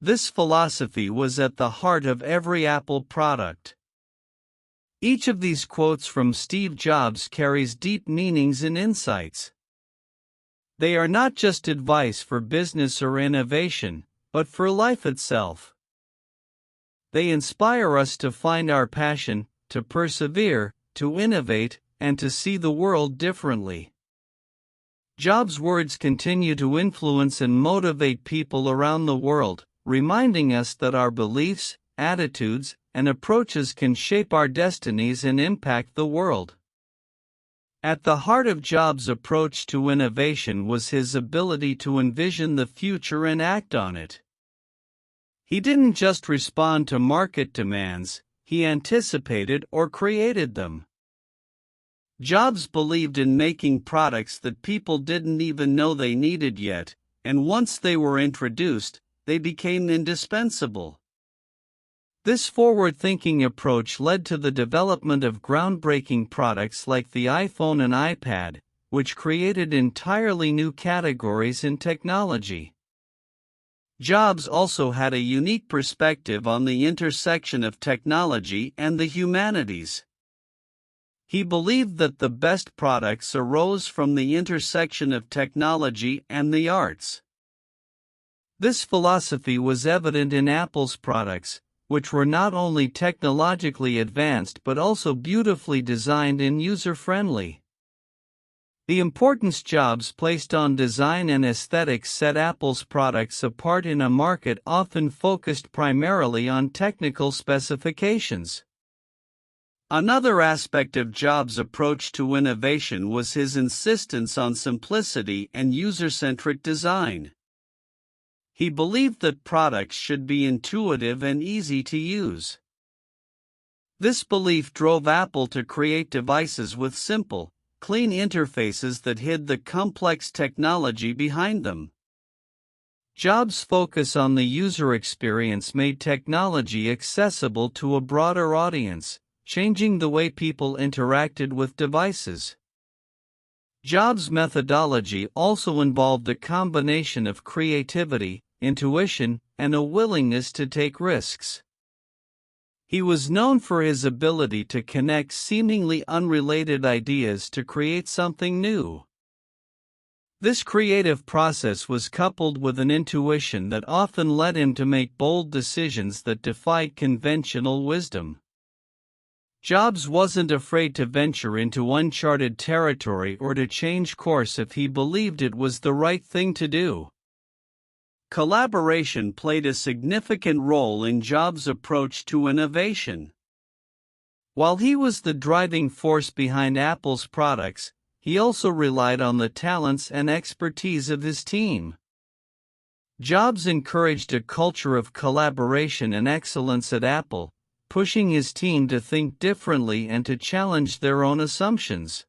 This philosophy was at the heart of every Apple product. Each of these quotes from Steve Jobs carries deep meanings and insights. They are not just advice for business or innovation, but for life itself. They inspire us to find our passion, to persevere, to innovate, and to see the world differently. Jobs' words continue to influence and motivate people around the world, reminding us that our beliefs, attitudes, and approaches can shape our destinies and impact the world. At the heart of Jobs' approach to innovation was his ability to envision the future and act on it. He didn't just respond to market demands, he anticipated or created them. Jobs believed in making products that people didn't even know they needed yet, and once they were introduced, they became indispensable. This forward-thinking approach led to the development of groundbreaking products like the iPhone and iPad, which created entirely new categories in technology. Jobs also had a unique perspective on the intersection of technology and the humanities. He believed that the best products arose from the intersection of technology and the arts. This philosophy was evident in Apple's products, which were not only technologically advanced but also beautifully designed and user-friendly. The importance Jobs placed on design and aesthetics set Apple's products apart in a market often focused primarily on technical specifications. Another aspect of Jobs' approach to innovation was his insistence on simplicity and user-centric design. He believed that products should be intuitive and easy to use. This belief drove Apple to create devices with simple, clean interfaces that hid the complex technology behind them. Jobs' focus on the user experience made technology accessible to a broader audience, changing the way people interacted with devices. Jobs' methodology also involved a combination of creativity, intuition, and a willingness to take risks. He was known for his ability to connect seemingly unrelated ideas to create something new. This creative process was coupled with an intuition that often led him to make bold decisions that defied conventional wisdom. Jobs wasn't afraid to venture into uncharted territory or to change course if he believed it was the right thing to do. Collaboration played a significant role in Jobs' approach to innovation. While he was the driving force behind Apple's products, he also relied on the talents and expertise of his team. Jobs encouraged a culture of collaboration and excellence at Apple, pushing his team to think differently and to challenge their own assumptions.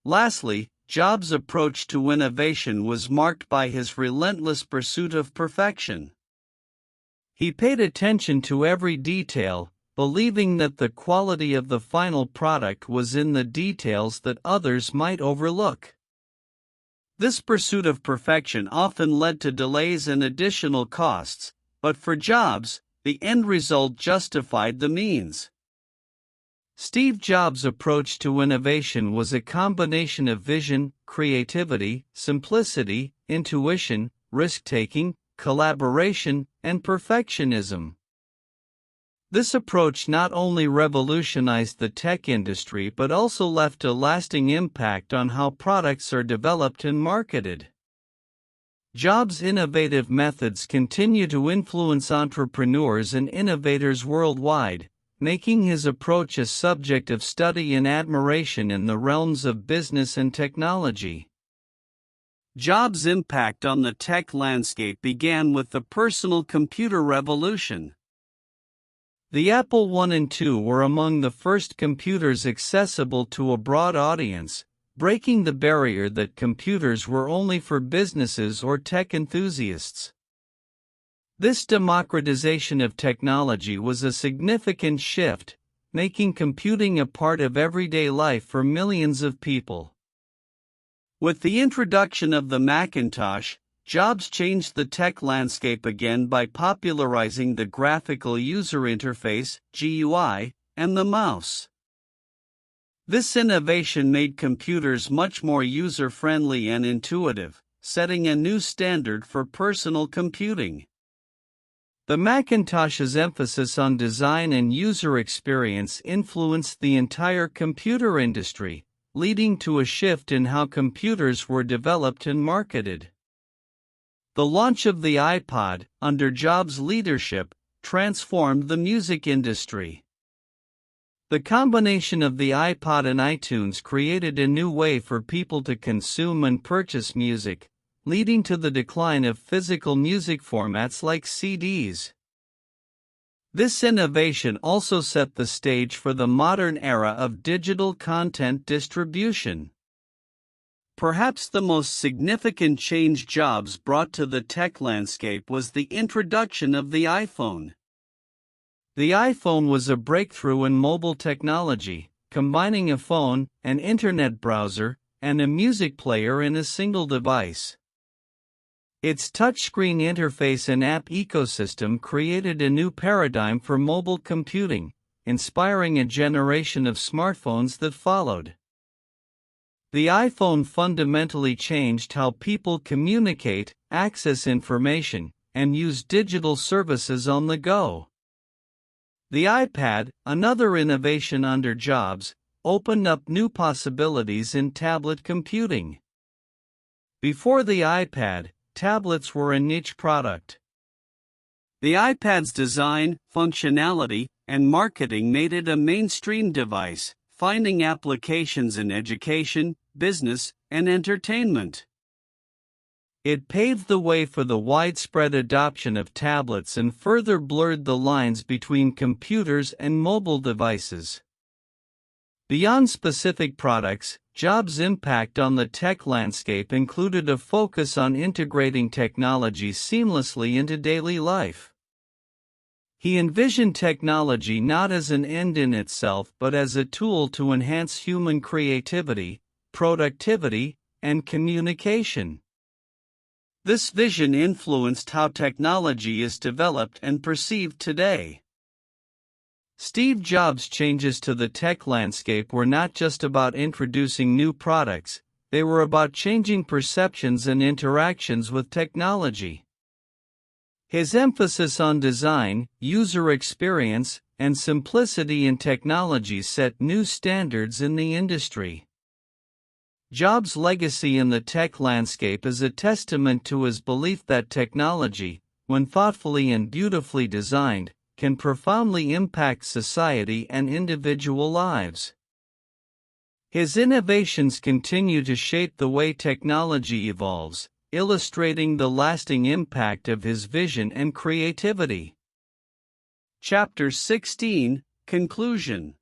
Lastly, Jobs' approach to innovation was marked by his relentless pursuit of perfection. He paid attention to every detail, believing that the quality of the final product was in the details that others might overlook. This pursuit of perfection often led to delays and additional costs, but for Jobs, the end result justified the means. Steve Jobs' approach to innovation was a combination of vision, creativity, simplicity, intuition, risk-taking, collaboration, and perfectionism. This approach not only revolutionized the tech industry but also left a lasting impact on how products are developed and marketed. Jobs' innovative methods continue to influence entrepreneurs and innovators worldwide, making his approach a subject of study and admiration in the realms of business and technology. Jobs' impact on the tech landscape began with the personal computer revolution. The Apple I and II were among the first computers accessible to a broad audience, breaking the barrier that computers were only for businesses or tech enthusiasts. This democratization of technology was a significant shift, making computing a part of everyday life for millions of people. With the introduction of the Macintosh, Jobs changed the tech landscape again by popularizing the graphical user interface, GUI, and the mouse. This innovation made computers much more user-friendly and intuitive, setting a new standard for personal computing. The Macintosh's emphasis on design and user experience influenced the entire computer industry, leading to a shift in how computers were developed and marketed. The launch of the iPod, under Jobs' leadership, transformed the music industry. The combination of the iPod and iTunes created a new way for people to consume and purchase music, leading to the decline of physical music formats like CDs. This innovation also set the stage for the modern era of digital content distribution. Perhaps the most significant change Jobs brought to the tech landscape was the introduction of the iPhone. The iPhone was a breakthrough in mobile technology, combining a phone, an internet browser, and a music player in a single device. Its touchscreen interface and app ecosystem created a new paradigm for mobile computing, inspiring a generation of smartphones that followed. The iPhone fundamentally changed how people communicate, access information, and use digital services on the go. The iPad, another innovation under Jobs, opened up new possibilities in tablet computing. Before the iPad, tablets were a niche product. The iPad's design, functionality, and marketing made it a mainstream device, finding applications in education, business, and entertainment. It paved the way for the widespread adoption of tablets and further blurred the lines between computers and mobile devices. Beyond specific products, Jobs' impact on the tech landscape included a focus on integrating technology seamlessly into daily life. He envisioned technology not as an end in itself but as a tool to enhance human creativity, productivity, and communication. This vision influenced how technology is developed and perceived today. Steve Jobs' changes to the tech landscape were not just about introducing new products, they were about changing perceptions and interactions with technology. His emphasis on design, user experience, and simplicity in technology set new standards in the industry. Jobs' legacy in the tech landscape is a testament to his belief that technology, when thoughtfully and beautifully designed, can profoundly impact society and individual lives. His innovations continue to shape the way technology evolves, illustrating the lasting impact of his vision and creativity. Chapter 16, Conclusion.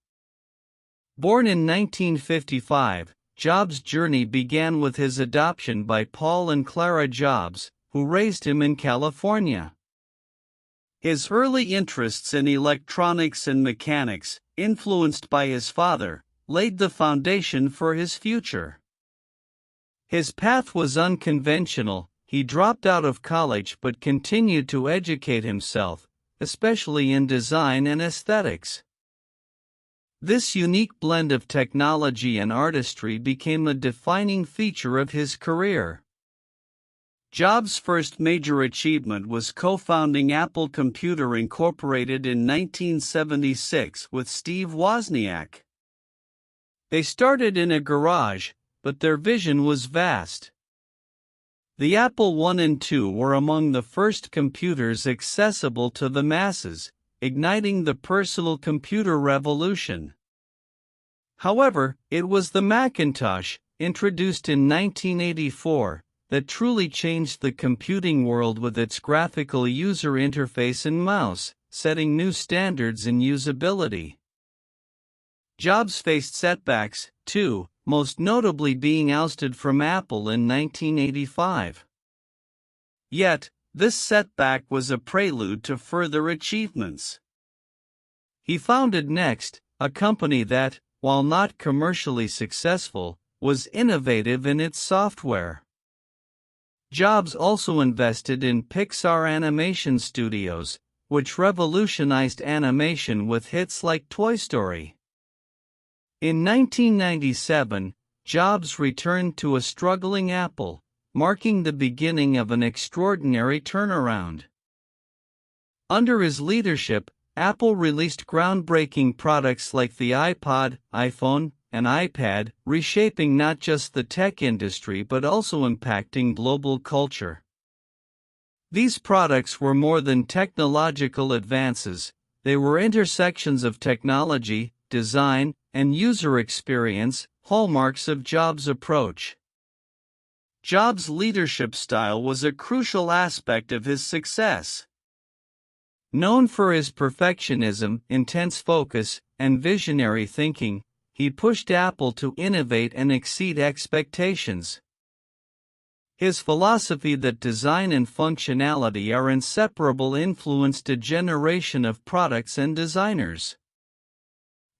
Born in 1955, Jobs' journey began with his adoption by Paul and Clara Jobs, who raised him in California. His early interests in electronics and mechanics, influenced by his father, laid the foundation for his future. His path was unconventional. He dropped out of college but continued to educate himself, especially in design and aesthetics. This unique blend of technology and artistry became a defining feature of his career. Jobs' first major achievement was co-founding Apple Computer Incorporated in 1976 with Steve Wozniak. They started in a garage, but their vision was vast. The Apple I and II were among the first computers accessible to the masses, igniting the personal computer revolution. However, it was the Macintosh, introduced in 1984, that truly changed the computing world with its graphical user interface and mouse, setting new standards in usability. Jobs faced setbacks, too, most notably being ousted from Apple in 1985. Yet, this setback was a prelude to further achievements. He founded Next, a company that, while not commercially successful, was innovative in its software. Jobs also invested in Pixar Animation Studios, which revolutionized animation with hits like Toy Story. In 1997, Jobs returned to a struggling Apple, marking the beginning of an extraordinary turnaround. Under his leadership, Apple released groundbreaking products like the iPod, iPhone, and iPad, reshaping not just the tech industry but also impacting global culture. These products were more than technological advances, they were intersections of technology, design, and user experience, hallmarks of Jobs' approach. Jobs' leadership style was a crucial aspect of his success. Known for his perfectionism, intense focus, and visionary thinking, he pushed Apple to innovate and exceed expectations. His philosophy that design and functionality are inseparable influenced a generation of products and designers.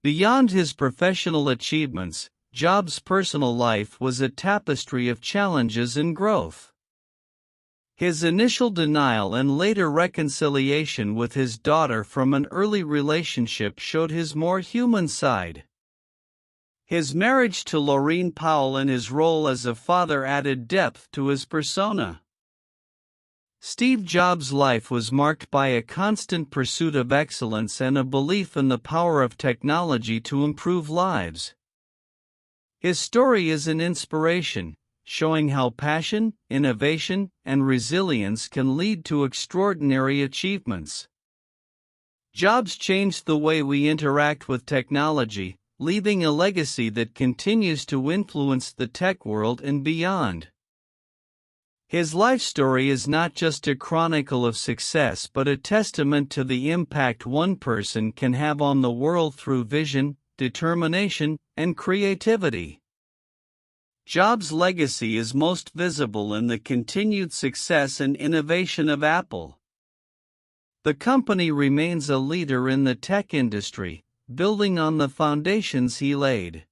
Beyond his professional achievements, Jobs' personal life was a tapestry of challenges and growth. His initial denial and later reconciliation with his daughter from an early relationship showed his more human side. His marriage to Laureen Powell and his role as a father added depth to his persona. Steve Jobs' life was marked by a constant pursuit of excellence and a belief in the power of technology to improve lives. His story is an inspiration, showing how passion, innovation, and resilience can lead to extraordinary achievements. Jobs changed the way we interact with technology, leaving a legacy that continues to influence the tech world and beyond. His life story is not just a chronicle of success but a testament to the impact one person can have on the world through vision, determination, and creativity. Jobs' legacy is most visible in the continued success and innovation of Apple. The company remains a leader in the tech industry, building on the foundations he laid.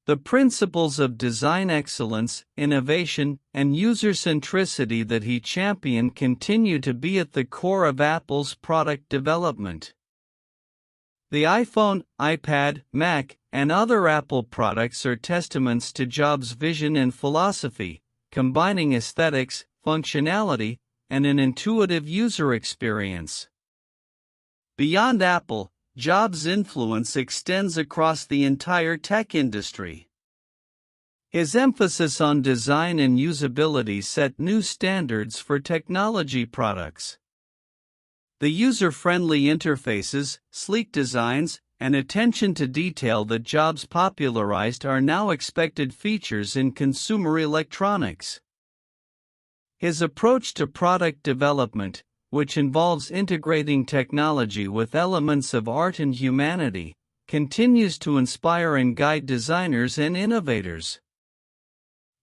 The principles of design excellence, innovation, and user centricity that he championed continue to be at the core of Apple's product development. The iPhone, iPad, Mac, and other Apple products are testaments to Jobs' vision and philosophy, combining aesthetics, functionality, and an intuitive user experience. Beyond Apple, Jobs' influence extends across the entire tech industry. His emphasis on design and usability set new standards for technology products. The user-friendly interfaces, sleek designs, and attention to detail that Jobs popularized are now expected features in consumer electronics. His approach to product development, which involves integrating technology with elements of art and humanity, continues to inspire and guide designers and innovators.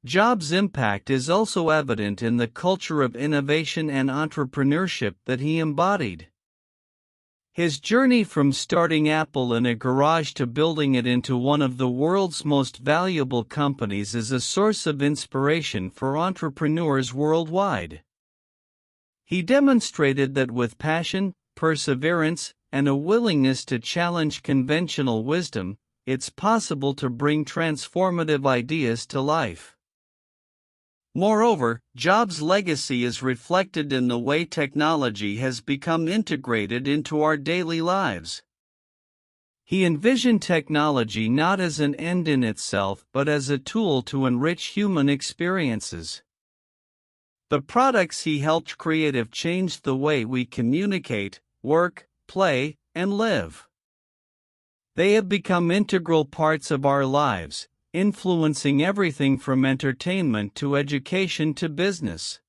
Jobs' impact is also evident in the culture of innovation and entrepreneurship that he embodied. His journey from starting Apple in a garage to building it into one of the world's most valuable companies is a source of inspiration for entrepreneurs worldwide. He demonstrated that with passion, perseverance, and a willingness to challenge conventional wisdom, it's possible to bring transformative ideas to life. Moreover, Jobs' legacy is reflected in the way technology has become integrated into our daily lives. He envisioned technology not as an end in itself but as a tool to enrich human experiences. The products he helped create have changed the way we communicate, work, play, and live. They have become integral parts of our lives, influencing everything from entertainment to education to business.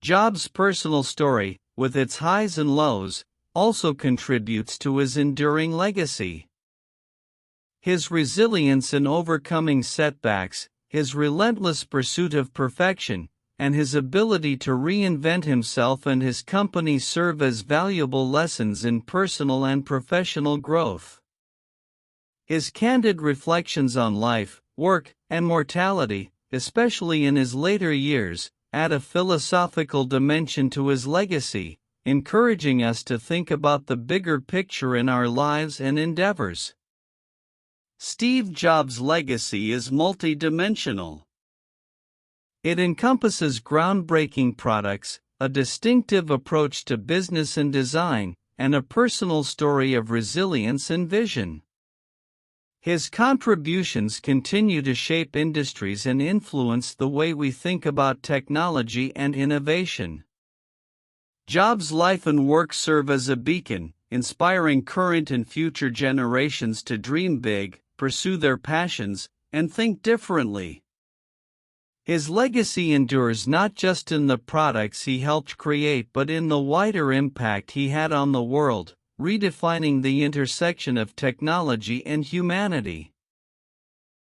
Jobs' personal story, with its highs and lows, also contributes to his enduring legacy. His resilience in overcoming setbacks, his relentless pursuit of perfection, and his ability to reinvent himself and his company serve as valuable lessons in personal and professional growth. His candid reflections on life, work, and mortality, especially in his later years, add a philosophical dimension to his legacy, encouraging us to think about the bigger picture in our lives and endeavors. Steve Jobs' legacy is multidimensional. It encompasses groundbreaking products, a distinctive approach to business and design, and a personal story of resilience and vision. His contributions continue to shape industries and influence the way we think about technology and innovation. Jobs' life and work serve as a beacon, inspiring current and future generations to dream big, pursue their passions, and think differently. His legacy endures not just in the products he helped create but in the wider impact he had on the world, redefining the intersection of technology and humanity.